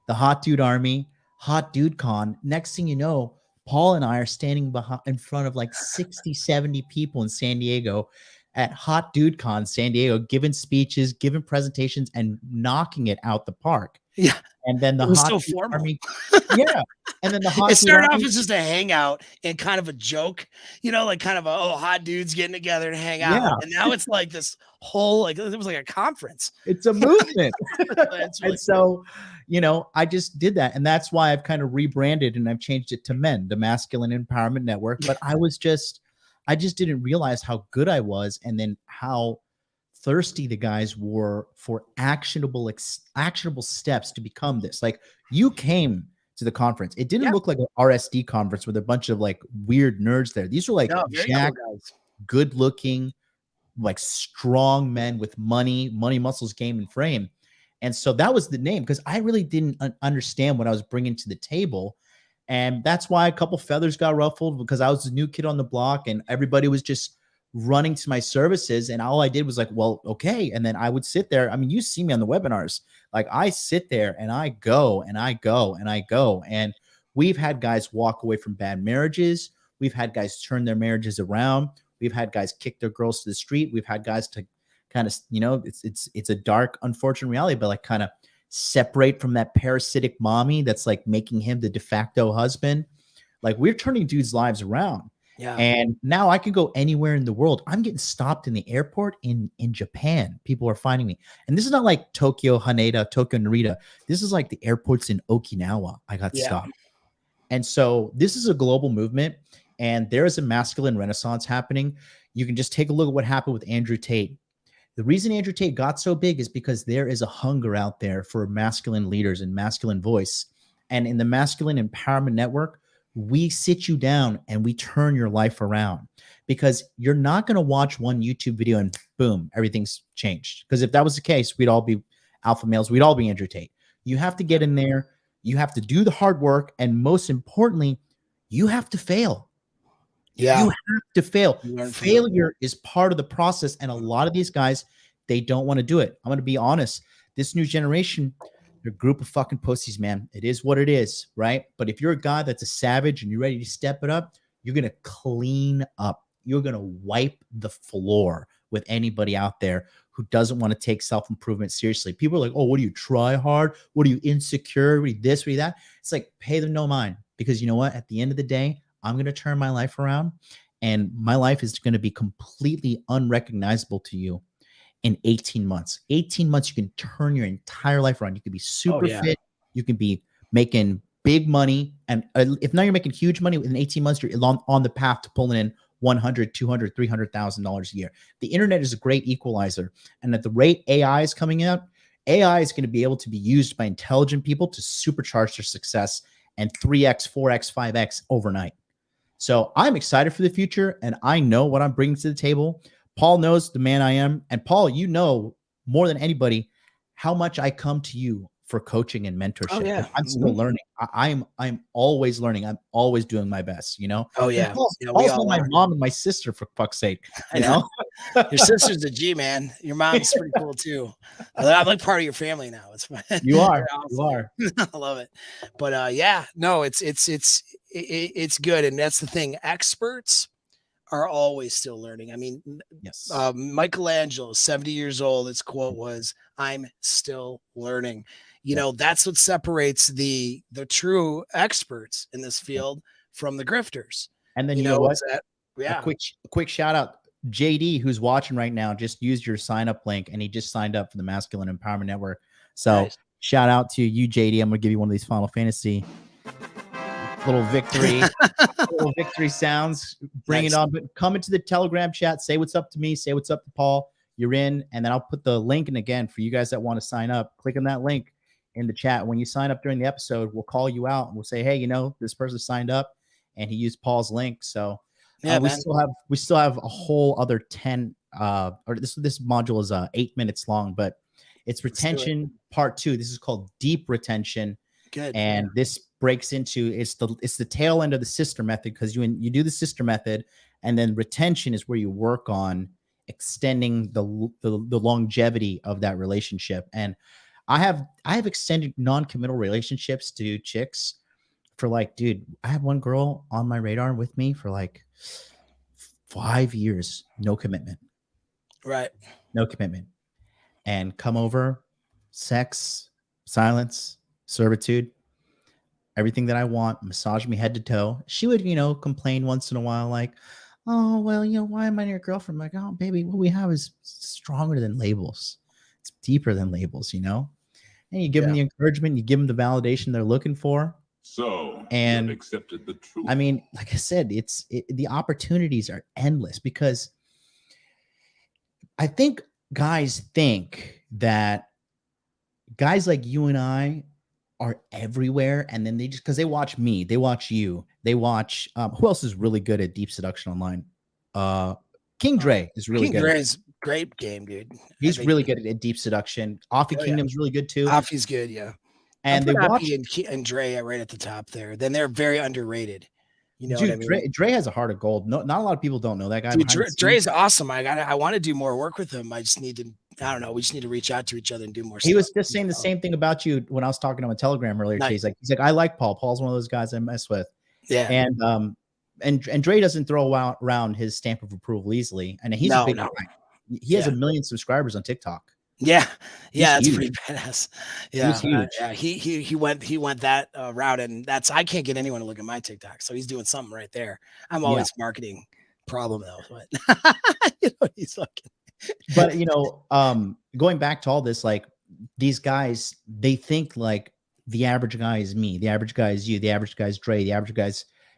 the Hot Dude Army, Hot Dudecon. Next thing you know, Paul and I are standing in front of like 60, 70 people in San Diego at Hot Dudecon, San Diego, giving speeches, giving presentations, and knocking it out the park. Yeah. And then the Hot Dude Army. Yeah. And then the Hot It started Dude off Army, as just a hangout and kind of a joke, like kind of hot dudes getting together to hang out. Yeah. And now it's like this whole, like, it was like a conference. It's a movement. Really And so, I just did that. And that's why I've kind of rebranded and I've changed it to M.E.N, the Masculine Empowerment Network. But I just didn't realize how good I was, and then how thirsty the guys were for actionable steps to become this. Like, you came to the conference. It didn't look like an RSD conference with a bunch of like weird nerds there. These were like jacked, cool good looking, like strong men with money, muscles, game, and frame. And so that was the name, because I really didn't understand what I was bringing to the table. And that's why a couple feathers got ruffled, because I was the new kid on the block and everybody was just running to my services. And all I did was like, well, okay. And then I would sit there. I mean, you see me on the webinars. Like, I sit there and I go and I go and I go. And we've had guys walk away from bad marriages. We've had guys turn their marriages around. We've had guys kick their girls to the street. We've had guys to kind of, it's a dark, unfortunate reality, but like kind of separate from that parasitic mommy that's like making him the de facto husband. Like, we're turning dudes' lives around. Yeah. And now I can go anywhere in the world. I'm getting stopped in the airport in Japan. People are finding me. And this is not like Tokyo, Haneda, Tokyo, Narita. This is like the airports in Okinawa. I got stopped. And so this is a global movement, and there is a masculine renaissance happening. You can just take a look at what happened with Andrew Tate. The reason Andrew Tate got so big is because there is a hunger out there for masculine leaders and masculine voice. And in the Masculine Empowerment Network, we sit you down and we turn your life around, because you're not going to watch one YouTube video and boom, everything's changed. Because if that was the case, we'd all be alpha males. We'd all be Andrew Tate. You have to get in there. You have to do the hard work. And most importantly, you have to fail. Yeah. You have to fail. You learn from Failure is part of the process. And a lot of these guys, they don't want to do it. I'm going to be honest. This new generation, they're a group of fucking pussies, man. It is what it is, right? But if you're a guy that's a savage and you're ready to step it up, you're going to clean up. You're going to wipe the floor with anybody out there who doesn't want to take self-improvement seriously. People are like, oh, what do you try hard? What are you insecure? What are you this? What are you that? It's like, pay them no mind, because you know what? At the end of the day, I'm going to turn my life around, and my life is going to be completely unrecognizable to you in 18 months. 18 months, you can turn your entire life around. You can be super fit. You can be making big money. And if now you're making huge money, in 18 months, you're on the path to pulling in $100, $200, $300,000 a year. The internet is a great equalizer. And at the rate AI is coming out, AI is going to be able to be used by intelligent people to supercharge their success and 3x, 4x, 5x overnight. So I'm excited for the future, and I know what I'm bringing to the table. Paul knows the man I am. And Paul, you know more than anybody how much I come to you for coaching and mentorship. Oh, yeah. I'm still learning. I'm always learning. I'm always doing my best, you know? Oh, yeah. Paul's Yeah, not my mom and my sister, for fuck's sake. You know? Your sister's a G, man. Your mom's pretty cool too. I'm like part of your family now. It's fun. You are. Awesome. You are. I love it. But yeah, no, it's good. And that's the thing. Experts are always still learning. I mean, yes. Michelangelo, 70 years old, his quote was, "I'm still learning." You know, that's what separates the true experts in this field from the grifters. And then you know what? Yeah. A quick shout out. JD, who's watching right now, just used your sign up link, and he just signed up for the Masculine Empowerment Network. So nice. Shout out to you, JD. I'm gonna give you one of these Final Fantasy little victory sounds. Bring it on. But come into the Telegram chat, say what's up to me, say what's up to Paul. You're in, and then I'll put the link in again for you guys that want to sign up. Click on that link in the chat. When you sign up during the episode, we'll call you out and we'll say, hey, you know, this person signed up and he used Paul's link. So we still have a whole other 10 or this module is 8 minutes long, but it's retention part 2. This is called deep retention. Good. And this breaks into it's the tail end of the sister method, because you do the sister method, and then retention is where you work on extending the longevity of that relationship. And I have extended non-committal relationships to chicks for like, dude, I have one girl on my radar with me for like 5 years, no commitment. Right. No commitment. And come over, sex, silence, servitude, everything that I want, massage me head to toe. She would, you know, complain once in a while, like, oh, well, you know, why am I your girlfriend? I'm like, oh, baby, what we have is stronger than labels. It's deeper than labels, you know? And you give them the encouragement, you give them the validation they're looking for. So, and accepted the truth. I mean, like I said, the opportunities are endless, because I think guys think that guys like you and I are everywhere, and then they just, because they watch me, they watch you, they watch who else is really good at deep seduction online? King Dre is really good. King Dre's great game, dude. He's really good at deep seduction. Offie Kingdom's really good too. Offie's good, yeah. And they watch and Dre right at the top there. Then they're very underrated. You know, dude, what I mean? Dre has a heart of gold. No, not a lot of people don't know that guy. Dude, Dre's awesome. I want to do more work with him. I just need to. I don't know. We just need to reach out to each other and do more. He was just saying the same thing about you when I was talking to him on Telegram earlier. Nice. He's like, I like Paul. Paul's one of those guys I mess with. Yeah. And Dre doesn't throw around his stamp of approval easily. And he's a big guy. He has 1 million subscribers on TikTok. Yeah. Yeah. That's huge. Pretty badass. Yeah. He went that route, and I can't get anyone to look at my TikTok. So he's doing something right there. I'm always marketing problem though, but you know, he's fucking. But you know, going back to all this, like these guys, they think like the average guy is me, the average guy is you, the average guy is Dre, the average guy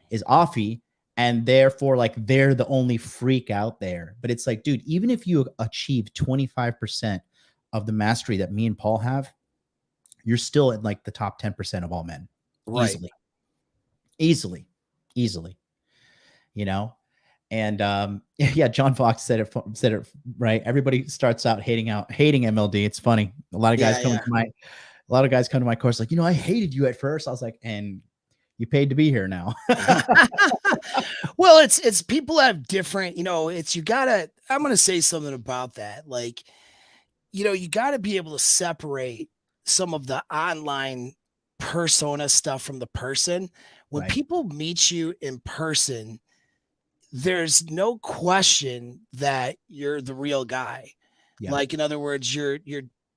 is Offie, and therefore like they're the only freak out there. But it's like, dude, even if you achieve 25% of the mastery that me and Paul have, you're still at like the top 10% of all men. Right. Easily. easily, you know? And yeah, John Fox said it right. Everybody starts out hating MLD. It's funny. A lot of guys Yeah, yeah. come to my course like, I hated you at first. I was like, and you paid to be here now. Well, it's people have different, it's I'm gonna say something about that. Like, you gotta be able to separate some of the online persona stuff from the person. When Right. people meet you in person, there's no question that you're the real guy. Yeah. Like, in other words, you're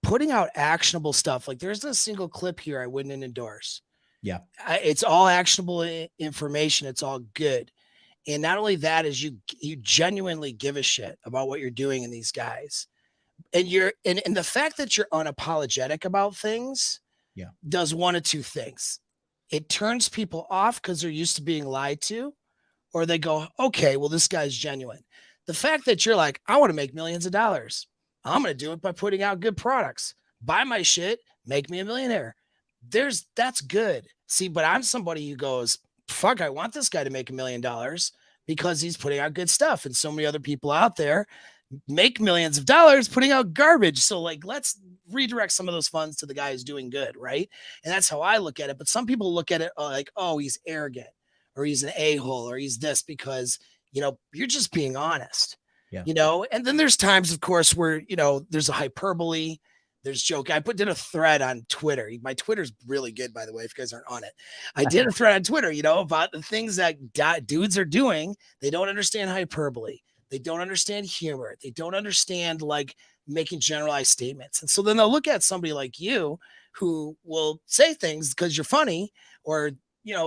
putting out actionable stuff. Like, there's a single clip here I wouldn't endorse. Yeah. It's all actionable information. It's all good. And not only that is you genuinely give a shit about what you're doing in these guys. And and the fact that you're unapologetic about things Yeah. does one of two things. It turns people off because they're used to being lied to, or they go, okay, well, this guy's genuine. The fact that you're like, I want to make millions of dollars. I'm going to do it by putting out good products. Buy my shit, make me a millionaire. That's good. See, but I'm somebody who goes, fuck, I want this guy to make $1 million because he's putting out good stuff. And so many other people out there make millions of dollars putting out garbage. So, like, let's redirect some of those funds to the guy who's doing good, right? And that's how I look at it. But some people look at it like, oh, he's arrogant, or he's an a-hole, or he's this, because you're just being honest. Yeah. And then there's times, of course, where there's a hyperbole, there's joke. I did a thread on Twitter. My Twitter's really good, by the way, if you guys aren't on it. I did a thread on Twitter, about the things that dudes are doing. They don't understand hyperbole. They don't understand humor. They don't understand, like, making generalized statements. And so then they'll look at somebody like you who will say things because you're funny, or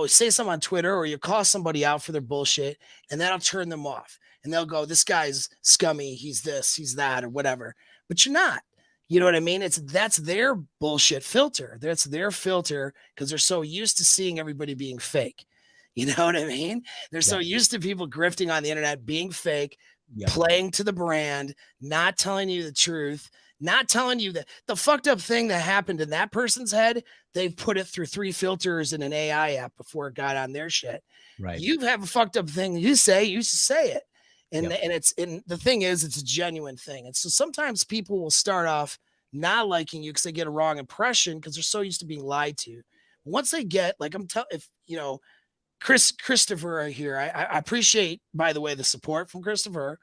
say something on Twitter, or you call somebody out for their bullshit, and that'll turn them off. And they'll go, this guy's scummy. He's this, he's that, or whatever. But you're not. You know what I mean? That's their bullshit filter. That's their filter because they're so used to seeing everybody being fake. You know what I mean? They're so used to people grifting on the internet, being fake, playing to the brand, not telling you the truth, not telling you that the fucked up thing that happened in that person's head, they've put it through 3 filters in an AI app before it got on their shit. Right. You have a fucked up thing you say it. And the thing is, it's a genuine thing. And so sometimes people will start off not liking you because they get a wrong impression because they're so used to being lied to. Once they get, like, Christopher here, I appreciate, by the way, the support from Christopher.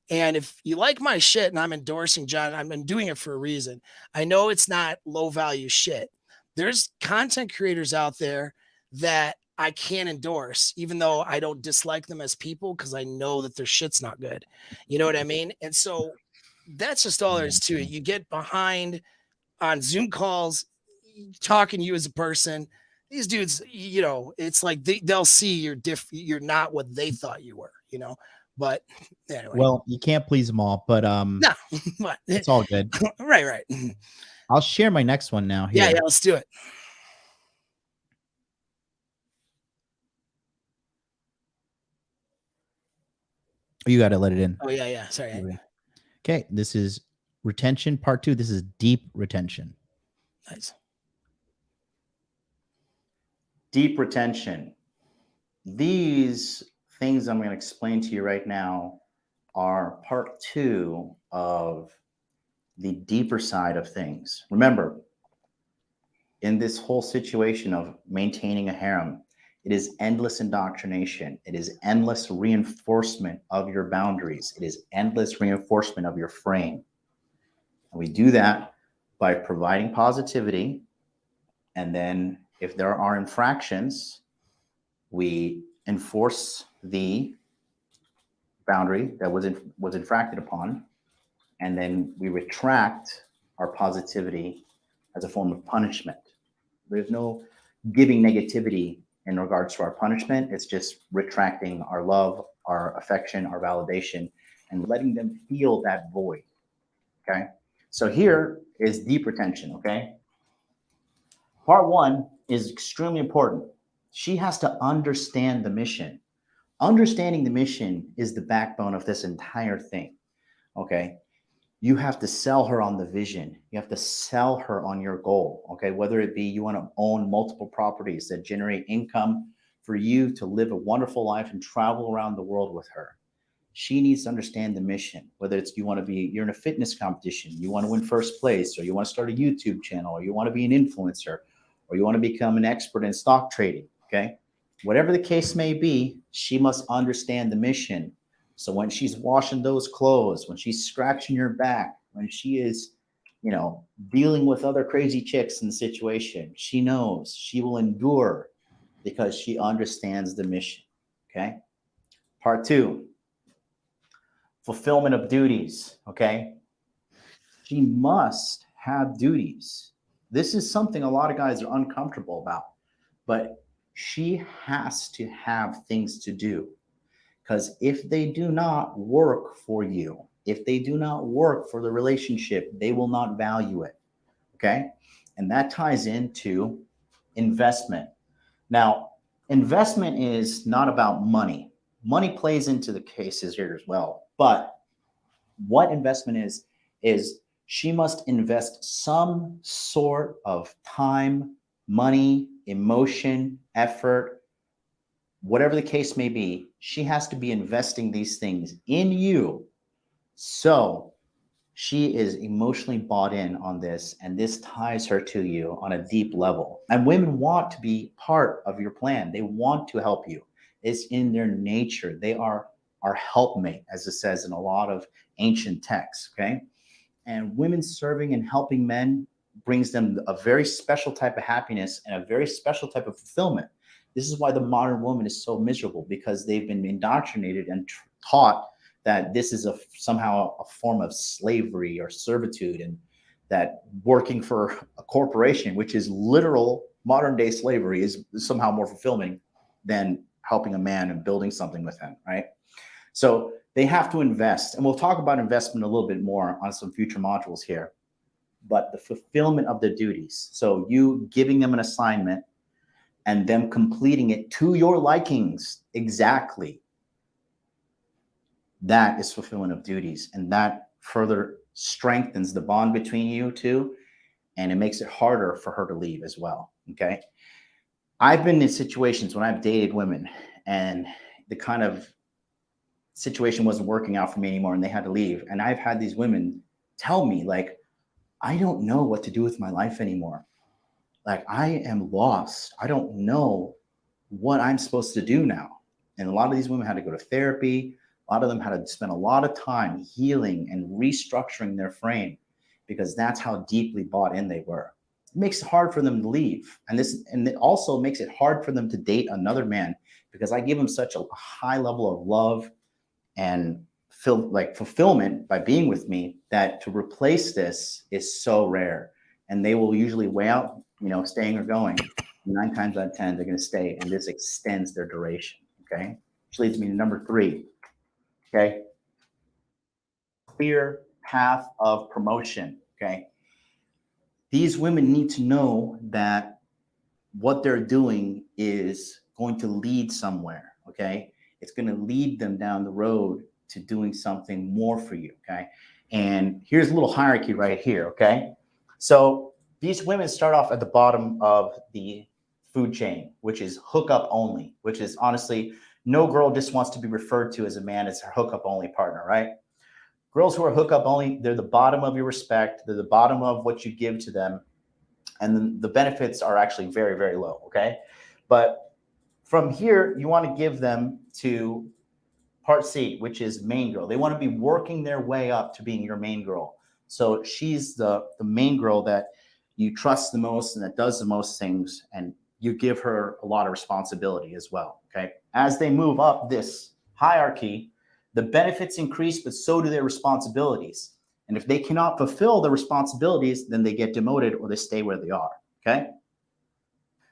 And if you like my shit and I'm endorsing John, I'm doing it for a reason. I know it's not low value shit. There's content creators out there that I can't endorse, even though I don't dislike them as people, because I know that their shit's not good. You know what I mean? And so that's just all there is to it. You get behind on Zoom calls, talking to you as a person. These dudes, it's like they'll see you're not what they thought you were, But anyway. Well, you can't please them all, but No, but it's all good. Right. I'll share my next one now here. Yeah, let's do it. Oh, you got to let it in. Oh, yeah. Sorry. Okay, this is retention part 2. This is deep retention. Nice. Deep retention. These things I'm going to explain to you right now are part 2 of the deeper side of things. Remember, in this whole situation of maintaining a harem, it is endless indoctrination. It is endless reinforcement of your boundaries. It is endless reinforcement of your frame. And we do that by providing positivity. And then if there are infractions, we enforce the boundary that was infracted upon. And then we retract our positivity as a form of punishment. There's no giving negativity in regards to our punishment. It's just retracting our love, our affection, our validation, and letting them feel that void. Okay. So here is deep retention. Okay. Part 1 is extremely important. She has to understand the mission. Understanding the mission is the backbone of this entire thing. Okay. You have to sell her on the vision. You have to sell her on your goal. Okay. Whether it be you want to own multiple properties that generate income for you to live a wonderful life and travel around the world with her, she needs to understand the mission, whether it's you're in a fitness competition, you want to win first place, or you want to start a YouTube channel, or you want to be an influencer, or you want to become an expert in stock trading, okay? Whatever the case may be, she must understand the mission. So when she's washing those clothes, when she's scratching your back, when she is, dealing with other crazy chicks in the situation, she knows she will endure because she understands the mission, okay? Part 2. Fulfillment of duties, okay? She must have duties. This is something a lot of guys are uncomfortable about, but she has to have things to do. Because if they do not work for you, if they do not work for the relationship, they will not value it, okay? And that ties into investment. Now, investment is not about money. Money plays into the cases here as well. But what investment is she must invest some sort of time, money, emotion, effort, whatever the case may be. She has to be investing these things in you. So she is emotionally bought in on this, and this ties her to you on a deep level. And women want to be part of your plan. They want to help you. It's in their nature. They are our helpmate, as it says in a lot of ancient texts, okay? And women serving and helping men brings them a very special type of happiness and a very special type of fulfillment. This is why the modern woman is so miserable, because they've been indoctrinated and taught that this is somehow a form of slavery or servitude, and that working for a corporation, which is literal modern day slavery, is somehow more fulfilling than helping a man and building something with him, right? So they have to invest, and we'll talk about investment a little bit more on some future modules here. But the fulfillment of the duties, so you giving them an assignment and them completing it to your likings exactly, that is fulfillment of duties, and that further strengthens the bond between you two, and it makes it harder for her to leave as well, okay? I've been in situations when I've dated women and the kind of situation wasn't working out for me anymore and they had to leave, and I've had these women tell me, like, I don't know what to do with my life anymore. Like, I am lost. I don't know what I'm supposed to do now. And a lot of these women had to go to therapy. A lot of them had to spend a lot of time healing and restructuring their frame, because that's how deeply bought in they were. It makes it hard for them to leave. And it also makes it hard for them to date another man, because I give them such a high level of love and fulfillment by being with me, that to replace this is so rare. And they will usually weigh out, staying or going. 9 times out of 10, they're going to stay, and this extends their duration, okay? Which leads me to number 3. Okay. Clear path of promotion. Okay. These women need to know that what they're doing is going to lead somewhere. Okay. It's going to lead them down the road to doing something more for you. Okay. And here's a little hierarchy right here. Okay. So these women start off at the bottom of the food chain, which is hookup only, which is honestly, no girl just wants to be referred to as a man as her hookup only partner, right? Girls who are hookup only, they're the bottom of your respect. They're the bottom of what you give to them. And then the benefits are actually very, very low, okay? But from here, you want to give them to part C, which is main girl. They want to be working their way up to being your main girl. So she's the main girl that you trust the most and that does the most things, and you give her a lot of responsibility as well, okay? As they move up this hierarchy, the benefits increase, but so do their responsibilities. And if they cannot fulfill the responsibilities, then they get demoted or they stay where they are, okay?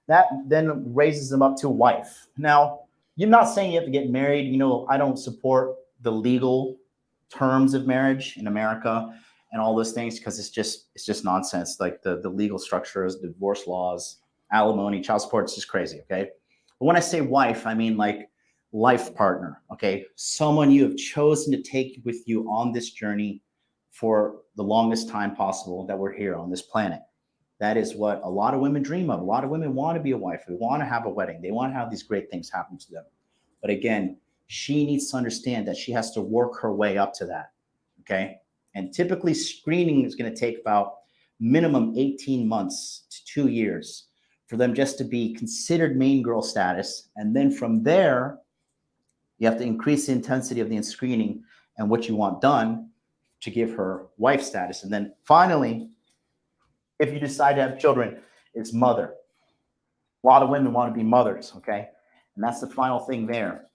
That then raises them up to a wife. Now, you're not saying you have to get married. I don't support the legal terms of marriage in America and all those things, because it's just nonsense. Like the legal structures, divorce laws, alimony, child support, it's just crazy, okay? But when I say wife, I mean like life partner, okay? Someone you have chosen to take with you on this journey for the longest time possible that we're here on this planet. That is what a lot of women dream of. A lot of women want to be a wife. They want to have a wedding. They want to have these great things happen to them. But again, she needs to understand that she has to work her way up to that. Okay. And typically, screening is going to take about minimum 18 months to 2 years for them just to be considered main girl status. And then from there, you have to increase the intensity of the screening and what you want done to give her wife status. And then finally, if you decide to have children, it's mother. A lot of women want to be mothers, okay? And that's the final thing there.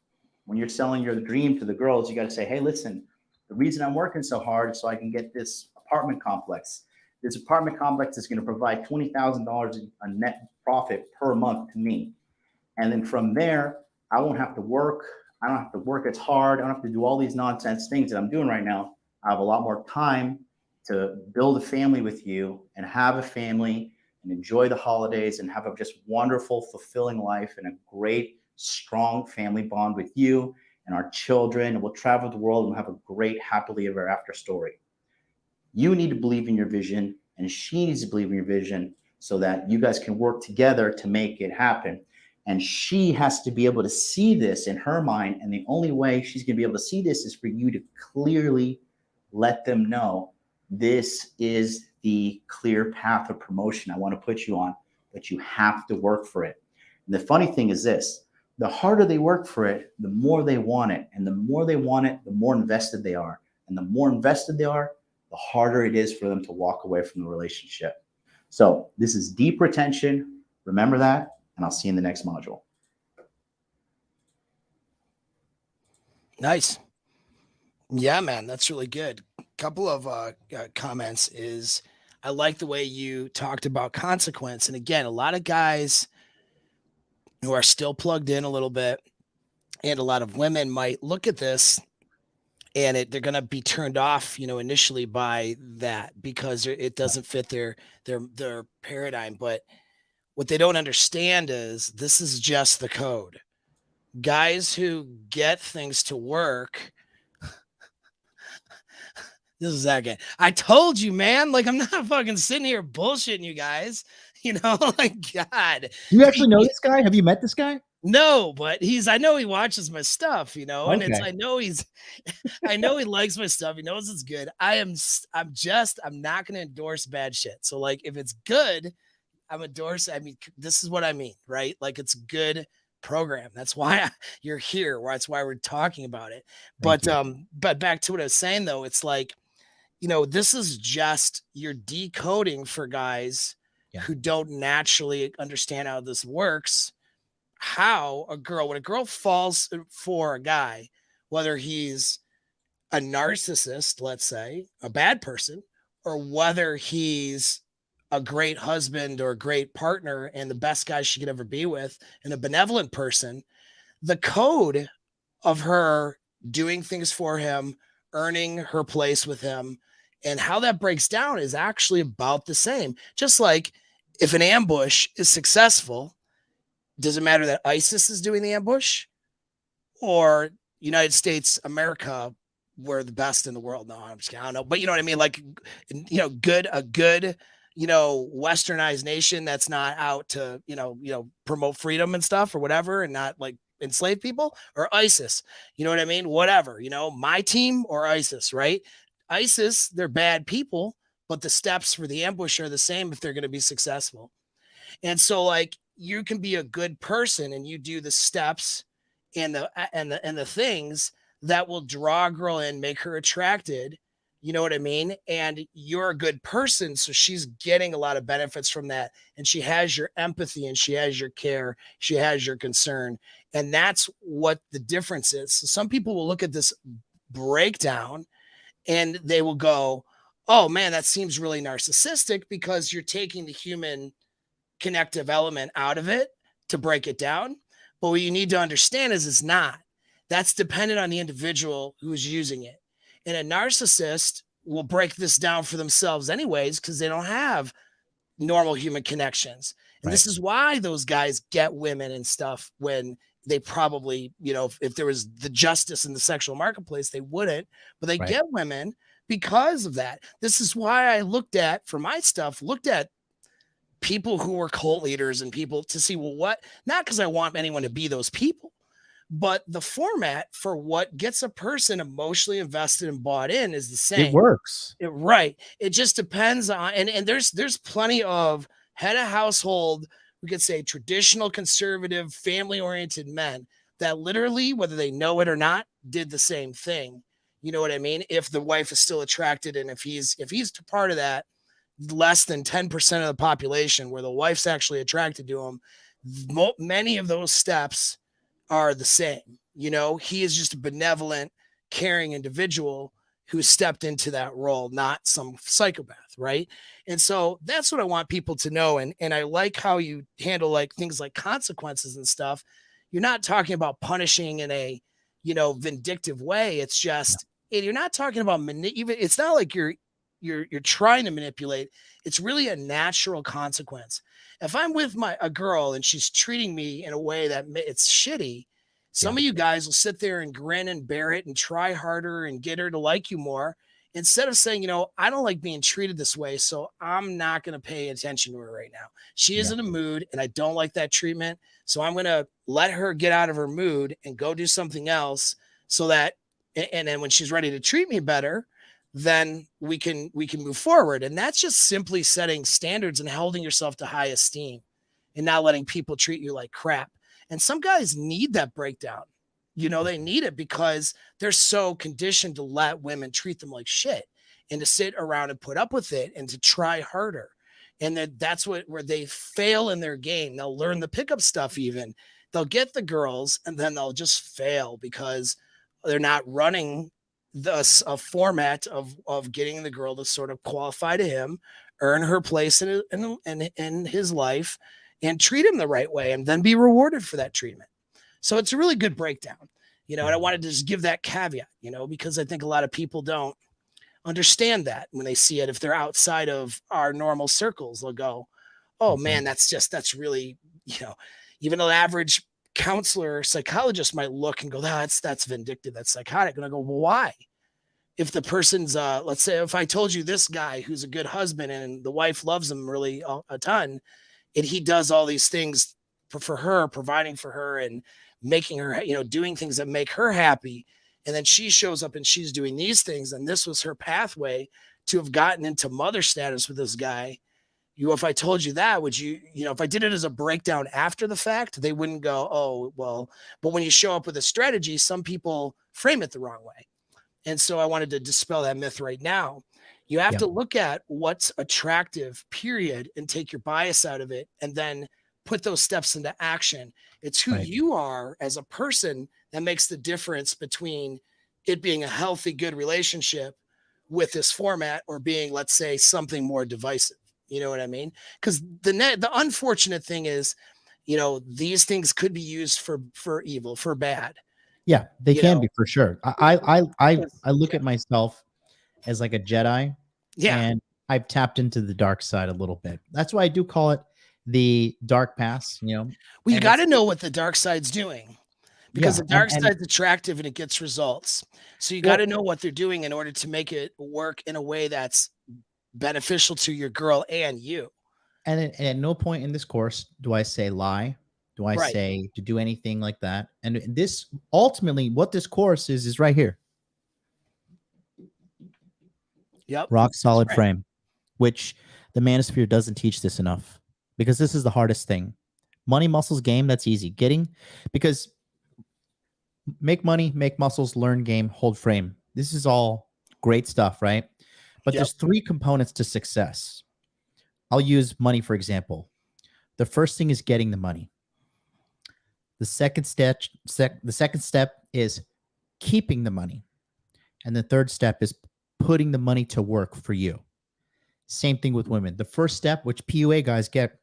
When you're selling your dream to the girls, you got to say, hey, listen, the reason I'm working so hard is so I can get this apartment complex. This apartment complex is going to provide $20,000 in a net profit per month to me. And then from there, I won't have to work. I don't have to work as hard. I don't have to do all these nonsense things that I'm doing right now. I have a lot more time to build a family with you and have a family and enjoy the holidays and have a just wonderful, fulfilling life and a great, strong family bond with you and our children. And we'll travel the world and we'll have a great, happily ever after story. You need to believe in your vision and she needs to believe in your vision so that you guys can work together to make it happen. And she has to be able to see this in her mind. And the only way she's going to be able to see this is for you to clearly let them know this is the clear path of promotion I want to put you on, but you have to work for it. And the funny thing is this, the harder they work for it, the more they want it. And the more they want it, the more invested they are. And the more invested they are, the harder it is for them to walk away from the relationship. So this is deep retention. Remember that, and I'll see you in the next module. Nice. Yeah, man, that's really good. Couple of comments is I like the way you talked about consequence. And again, a lot of guys who are still plugged in a little bit, and a lot of women might look at this and they're going to be turned off, initially by that because it doesn't fit their paradigm. But what they don't understand is this is just the code. Guys who get things to work. This is that again. I told you, man. Like, I'm not fucking sitting here bullshitting you guys. Like, God. You actually know this guy? Have you met this guy? No, but I know he watches my stuff, and Okay. I know he likes my stuff. He knows it's good. I'm not going to endorse bad shit. So like, if it's good, I'm endorsing. I mean, this is what I mean, right? Like, it's good program. That's why you're here. That's why we're talking about it. But back to what I was saying though, it's like, this is just you're decoding for guys who don't naturally understand how this works. How when a girl falls for a guy, whether he's a narcissist, let's say, a bad person, or whether he's a great husband or a great partner and the best guy she could ever be with and a benevolent person, the code of her doing things for him, earning her place with him, and how that breaks down is actually about the same. Just like if an ambush is successful, doesn't matter that ISIS is doing the ambush or United States, America, we're the best in the world. No, I'm just kidding. I don't know. But you know what I mean? Like, a good, westernized nation that's not out to, promote freedom and stuff or whatever, and not like enslave people, or ISIS, you know what I mean? Whatever, my team or ISIS, right? ISIS, they're bad people, but the steps for the ambush are the same if they're going to be successful. And so like, you can be a good person and you do the steps and the things that will draw a girl in, make her attracted. You know what I mean? And you're a good person. So she's getting a lot of benefits from that. And she has your empathy and she has your care. She has your concern. And that's what the difference is. So some people will look at this breakdown and they will go, oh man, that seems really narcissistic because you're taking the human connective element out of it to break it down. But what you need to understand is it's not. That's dependent on the individual who's using it. And a narcissist will break this down for themselves anyways because they don't have normal human connections. And this is why those guys get women and stuff when they probably, if there was the justice in the sexual marketplace, they wouldn't. But they get women because of that. This is why I looked at people who were cult leaders and people to see, well, what, not because I want anyone to be those people, but the format for what gets a person emotionally invested and bought in is the same. It works. Right. It just depends on, and there's plenty of head of household, we could say traditional conservative family oriented men that literally, whether they know it or not, did the same thing. You know what I mean? If the wife is still attracted, and if he's part of that less than 10% of the population where the wife's actually attracted to him, many of those steps are the same. You know, he is just a benevolent, caring individual who stepped into that role, not some psychopath, right? And so that's what I want people to know. And I like how you handle like things like consequences and stuff. You're not talking about punishing in a, you know, vindictive way. It's just, and you're not talking about even. It's not like you're trying to manipulate. It's really a natural consequence. If I'm with a girl and she's treating me in a way that it's shitty, some of you guys will sit there and grin and bear it and try harder and get her to like you more, instead of saying, you know, I don't like being treated this way, so I'm not going to pay attention to her right now. She is in a mood and I don't like that treatment. So I'm going to let her get out of her mood and go do something else so that, and then when she's ready to treat me better, then we can move forward. And that's just simply setting standards and holding yourself to high esteem and not letting people treat you like crap. And some guys need that breakdown. You know, they need it because they're so conditioned to let women treat them like shit and to sit around and put up with it and to try harder. And that's where they fail in their game. They'll learn the pickup stuff even. They'll get the girls and then they'll just fail because they're not running a format of getting the girl to sort of qualify to him, earn her place in his life, and treat him the right way, and then be rewarded for that treatment. So it's a really good breakdown, you know. And I wanted to just give that caveat, you know, because I think a lot of people don't understand that when they see it. If they're outside of our normal circles, they'll go, "Oh man, that's really, you know," even an average counselor or psychologist might look and go, that's vindictive, that's psychotic. And I go, well, why? If the person's let's say if I told you this guy who's a good husband and the wife loves him really a ton, and he does all these things for her, providing for her and making her, you know, doing things that make her happy, and then she shows up and she's doing these things, and this was her pathway to have gotten into mother status with this guy, if I told you that, would you, you know, if I did it as a breakdown after the fact, they wouldn't go, oh, well, but when you show up with a strategy, some people frame it the wrong way. And so I wanted to dispel that myth right now. You have to look at what's attractive, period, and take your bias out of it and then put those steps into action. It's who you are as a person that makes the difference between it being a healthy, good relationship with this format or being, let's say, something more divisive. You know what I mean? Because the unfortunate thing is, you know, these things could be used for evil, for bad. Yeah, they can be for sure. I look at myself as like a Jedi. Yeah. And I've tapped into the dark side a little bit. That's why I do call it the dark pass, you know. Well, you got to know what the dark side's doing, because the dark side's attractive and it gets results. So you got to know what they're doing in order to make it work in a way that's beneficial to your girl and you. And at no point in this course do I say lie. Do I say to do anything like that? And this ultimately, what this course is right here. Yep. Rock solid frame, which the manosphere doesn't teach this enough, because this is the hardest thing. Money, muscles, game, that's easy. Because make money, make muscles, learn game, hold frame. This is all great stuff, right? But there's 3 components to success. I'll use money, for example. The first thing is getting the money. The second step is keeping the money. And the third step is putting the money to work for you. Same thing with women. The first step, which PUA guys get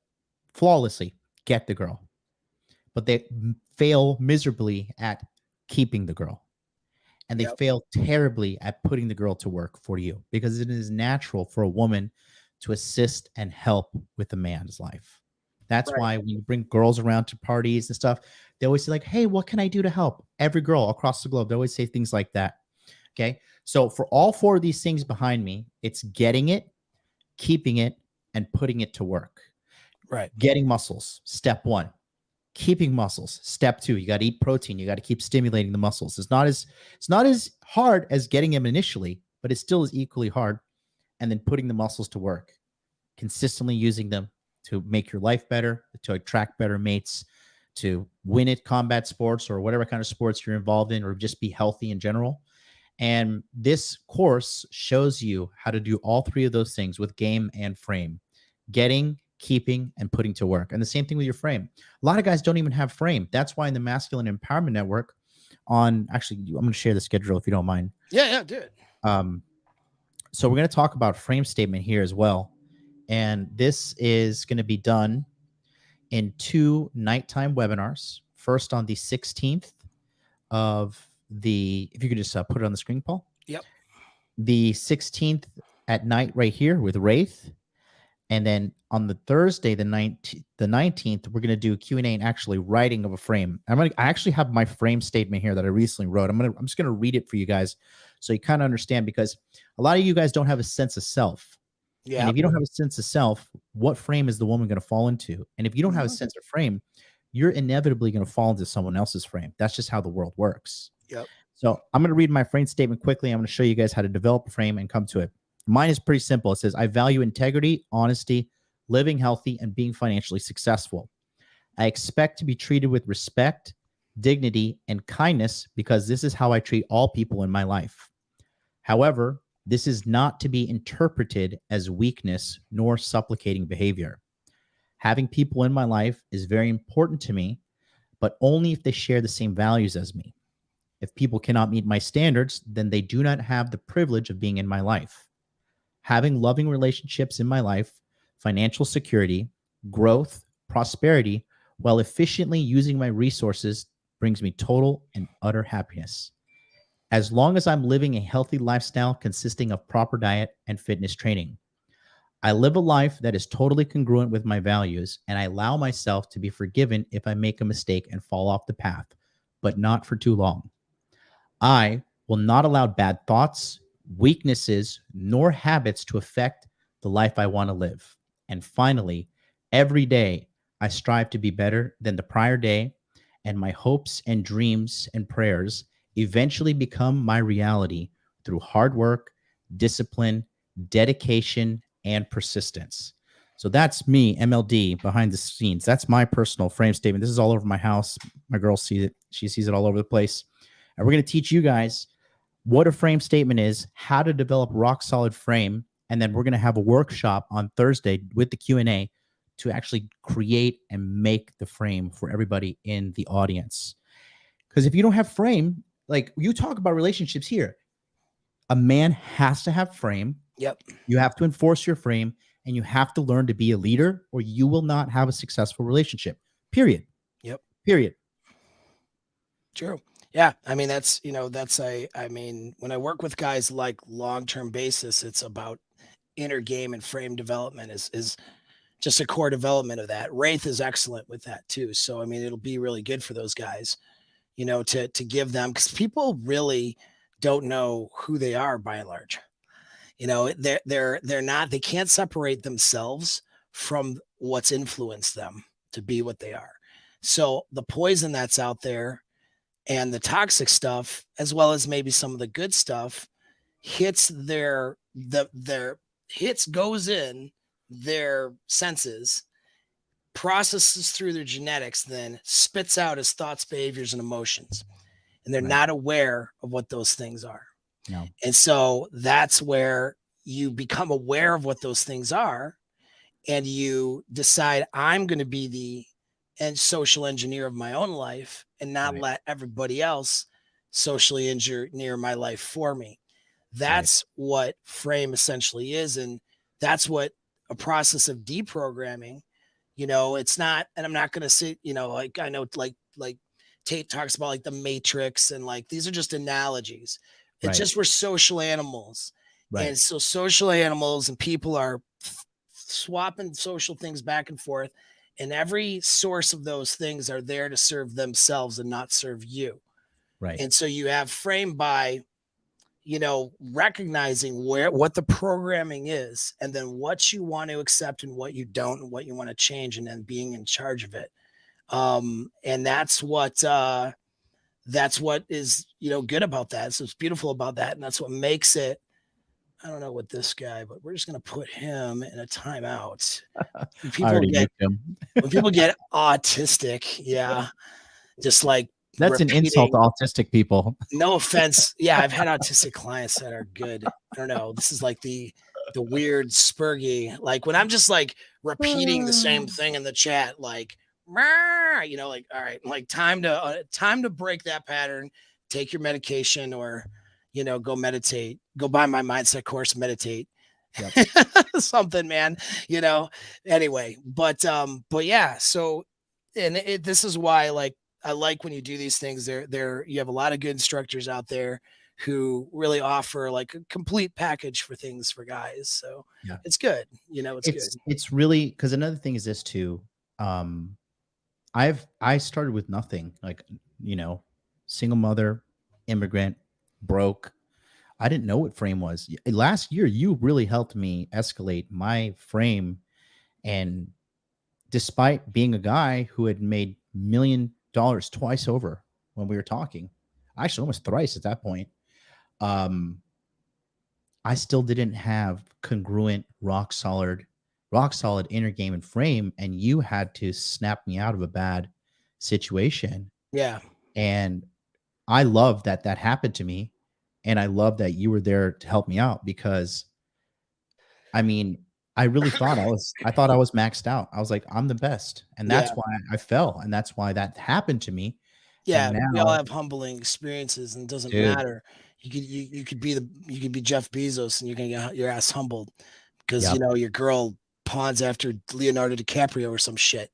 flawlessly, get the girl. But they fail miserably at keeping the girl. And they fail terribly at putting the girl to work for you, because it is natural for a woman to assist and help with a man's life. That's why when you bring girls around to parties and stuff, they always say like, hey, what can I do to help? Every girl across the globe, they always say things like that. Okay. So for all 4 of these things behind me, it's getting it, keeping it, and putting it to work. Right. Getting muscles, step 1. Keeping muscles, step 2. You got to eat protein. You got to keep stimulating the muscles. It's not as hard as getting them initially, but it still is equally hard. And then putting the muscles to work, consistently using them to make your life better, to attract better mates, to win at combat sports or whatever kind of sports you're involved in, or just be healthy in general. And this course shows you how to do all 3 of those things with game and frame: getting, keeping, and putting to work. And the same thing with your frame. A lot of guys don't even have frame. That's why in the Masculine Empowerment Network actually, I'm going to share the schedule if you don't mind. Yeah, do it. So we're going to talk about frame statement here as well. And this is going to be done in 2 nighttime webinars. First on the 16th of if you could just put it on the screen, Paul. Yep. The 16th at night right here with Wraith. And then on the Thursday, the 19th, we're going to do Q&A and actually writing of a frame. I actually have my frame statement here that I recently wrote. I'm just going to read it for you guys so you kind of understand, because a lot of you guys don't have a sense of self. Yeah. And if you don't have a sense of self, what frame is the woman going to fall into? And if you don't have a sense of frame, you're inevitably going to fall into someone else's frame. That's just how the world works. Yep. So I'm going to read my frame statement quickly. I'm going to show you guys how to develop a frame and come to it. Mine is pretty simple. It says, I value integrity, honesty, living healthy, and being financially successful. I expect to be treated with respect, dignity, and kindness because this is how I treat all people in my life. However, this is not to be interpreted as weakness nor supplicating behavior. Having people in my life is very important to me, but only if they share the same values as me. If people cannot meet my standards, then they do not have the privilege of being in my life. Having loving relationships in my life, financial security, growth, prosperity, while efficiently using my resources brings me total and utter happiness. As long as I'm living a healthy lifestyle consisting of proper diet and fitness training. I live a life that is totally congruent with my values, and I allow myself to be forgiven if I make a mistake and fall off the path, but not for too long. I will not allow bad thoughts, weaknesses, nor habits to affect the life I want to live. And finally, every day I strive to be better than the prior day, and my hopes and dreams and prayers eventually become my reality through hard work, discipline, dedication, and persistence. So that's me, MLD, behind the scenes. That's my personal frame statement. This is all over my house. My girl sees it. She sees it all over the place. And we're going to teach you guys what a frame statement is, how to develop rock solid frame, and then we're going to have a workshop on Thursday with the Q&A to actually create and make the frame for everybody in the audience. Because if you don't have frame, like you talk about relationships here, a man has to have frame. Yep. You have to enforce your frame, and you have to learn to be a leader, or you will not have a successful relationship. Period. Yep. Period. True. Yeah. I mean, I mean, when I work with guys like long-term basis, it's about inner game and frame development is just a core development of that. Wraith is excellent with that too. So, I mean, it'll be really good for those guys, to give them, because people really don't know who they are by and large. They can't separate themselves from what's influenced them to be what they are. So the poison that's out there and the toxic stuff, as well as maybe some of the good stuff, goes in their senses, processes through their genetics, then spits out as thoughts, behaviors, and emotions. And they're not aware of what those things are. No. And so that's where you become aware of what those things are, and you decide, I'm going to be the social engineer of my own life and not let everybody else socially engineer my life for me. That's what frame essentially is. And that's what a process of deprogramming, it's not, and I'm not going to say, like, I know, like Tate talks about like the matrix, and like, these are just analogies. It's just, we're social animals. Right. And so social animals and people are swapping social things back and forth. And every source of those things are there to serve themselves and not serve you. Right. And so you have frame by, recognizing what the programming is, and then what you want to accept and what you don't, and what you want to change, and then being in charge of it. And that's what is, good about that. So it's beautiful about that. And that's what makes it. I don't know what this guy, but we're just going to put him in a timeout. When I people already get, moved him. when people get autistic, yeah, just like That's an insult to autistic people. No offense. Yeah, I've had autistic clients that are good. I don't know. This is like the weird spurgy, like when I'm just like repeating the same thing in the chat, like, like, all right, like time to break that pattern, take your medication, or go meditate, go buy my mindset course, meditate. Yep. Something, man, anyway, but yeah, so, and this is why, like, I like when you do these things. You have a lot of good instructors out there who really offer like a complete package for things for guys. So yeah, it's good. It's good. It's really, because another thing is this too. I started with nothing, like, single mother, immigrant, broke. I didn't know what frame was. Last year, you really helped me escalate my frame. And despite being a guy who had made $1 million twice over when we were talking, actually almost thrice at that point, I still didn't have congruent, rock solid inner game and frame. And you had to snap me out of a bad situation. Yeah. And I love that happened to me. And I love that you were there to help me out, because I mean, I really thought I was maxed out. I was like, I'm the best. And that's why I fell. And that's why that happened to me. Yeah. We all have humbling experiences, and it doesn't matter. You could be Jeff Bezos, and you're going to get your ass humbled because, your girl pawns after Leonardo DiCaprio or some shit.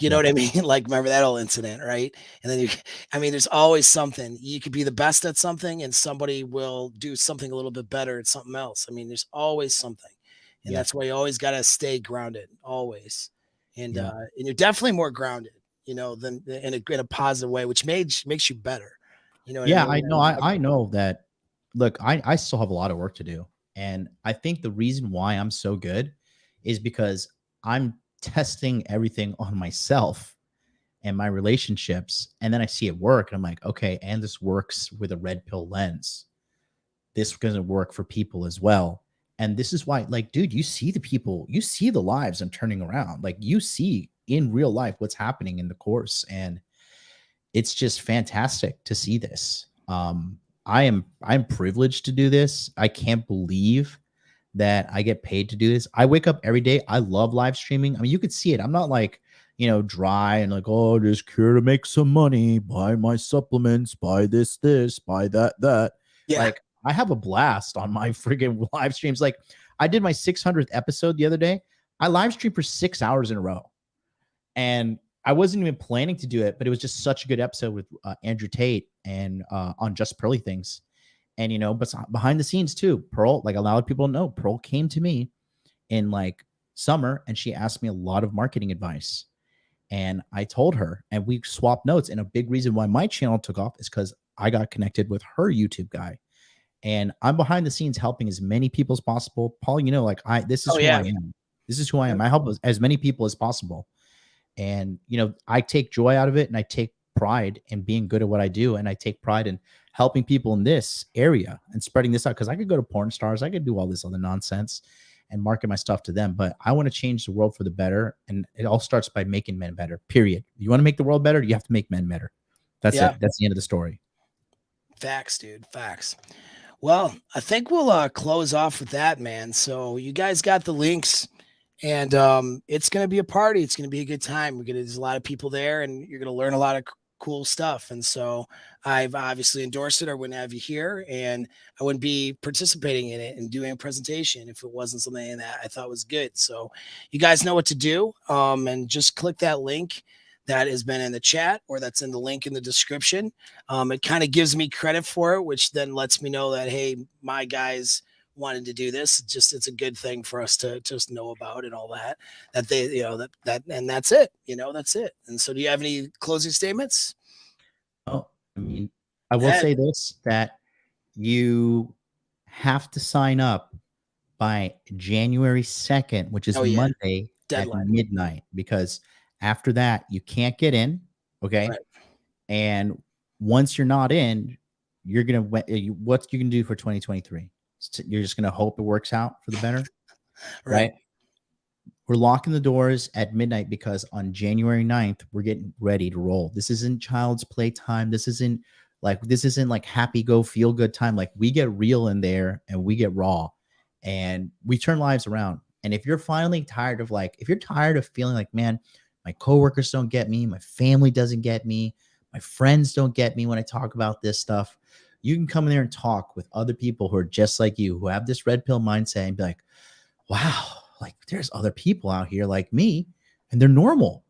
You know what I mean? Like, remember that whole incident, right? And then there's always something. You could be the best at something, and somebody will do something a little bit better at something else. I mean, there's always something. And that's why you always got to stay grounded, always. And you're definitely more grounded, than in a positive way, which makes you better. I know. I know that. Look, I still have a lot of work to do. And I think the reason why I'm so good is because I'm testing everything on myself and my relationships. And then I see it work. And I'm like, okay, and this works with a red pill lens. This doesn't work for people as well. And this is why, like, dude, you see the people, you see the lives I'm turning around. Like, you see in real life what's happening in the course. And it's just fantastic to see this. I'm privileged to do this. I can't believe that I get paid to do this. I wake up every day. I love live streaming. I mean, you could see it. I'm not like, dry and like, oh, just here to make some money, buy my supplements, buy this, buy that. Yeah. Like, I have a blast on my friggin' live streams. Like, I did my 600th episode the other day. I live streamed for 6 hours in a row. And I wasn't even planning to do it, but it was just such a good episode with Andrew Tate and on Just Pearly Things. And, but behind the scenes too, Pearl, like a lot of people know, Pearl came to me in like summer and she asked me a lot of marketing advice. And I told her, and we swapped notes. And a big reason why my channel took off is because I got connected with her YouTube guy. And I'm behind the scenes helping as many people as possible. Paul, this is who I am. This is who I am. I help as many people as possible. And, I take joy out of it, and I take pride in being good at what I do. And I take pride in helping people in this area and spreading this out. Because I could go to porn stars. I could do all this other nonsense and market my stuff to them. But I want to change the world for the better. And it all starts by making men better, period. You want to make the world better? You have to make men better. That's it. That's the end of the story. Facts, dude. Facts. Well, I think we'll close off with that, man. So you guys got the links. And it's going to be a party. It's going to be a good time. There's a lot of people there, and you're going to learn a lot of cool stuff. And so I've obviously endorsed it. I wouldn't have you here, and I wouldn't be participating in it and doing a presentation if it wasn't something that I thought was good. So you guys know what to do. And just click that link that has been in the chat, or that's in the link in the description. It kind of gives me credit for it, which then lets me know that, hey, my guys wanted to do this. It's a good thing for us to just know about and all that they, and that's it, that's it. And so do you have any closing statements? Oh, I mean, I will say this, that you have to sign up by January 2nd, which is Oh, yeah. Monday at Deadline. midnight, because after that you can't get in. Okay. Right. And once you're not in, you're gonna what you can do for 2023. You're just gonna hope it works out for the better, Right. right? We're locking the doors at midnight because on January 9th, we're getting ready to roll. This isn't child's play time. This isn't like happy go feel good time. Like, we get real in there and we get raw and we turn lives around. And if you're finally tired of if you're tired of feeling like, man, my coworkers don't get me, my family doesn't get me, my friends don't get me when I talk about this stuff, you can come in there and talk with other people who are just like you, who have this red pill mindset, and be like, wow, like there's other people out here like me and they're normal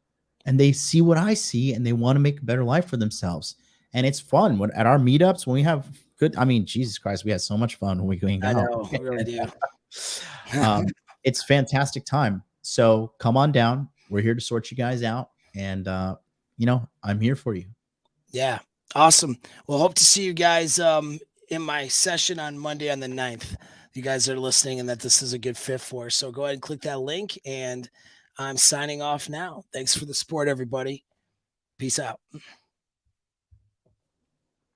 and they see what I see and they want to make a better life for themselves. And it's fun when at our meetups, when we have good, I mean, Jesus Christ, we had so much fun when we going I out. know. We really do. It's fantastic time. So come on down. We're here to sort you guys out. And, I'm here for you. Yeah. Awesome. Well, hope to see you guys in my session on Monday on the 9th. You guys are listening and that this is a good fit for. So go ahead and click that link. And I'm signing off now. Thanks for the support, everybody. Peace out.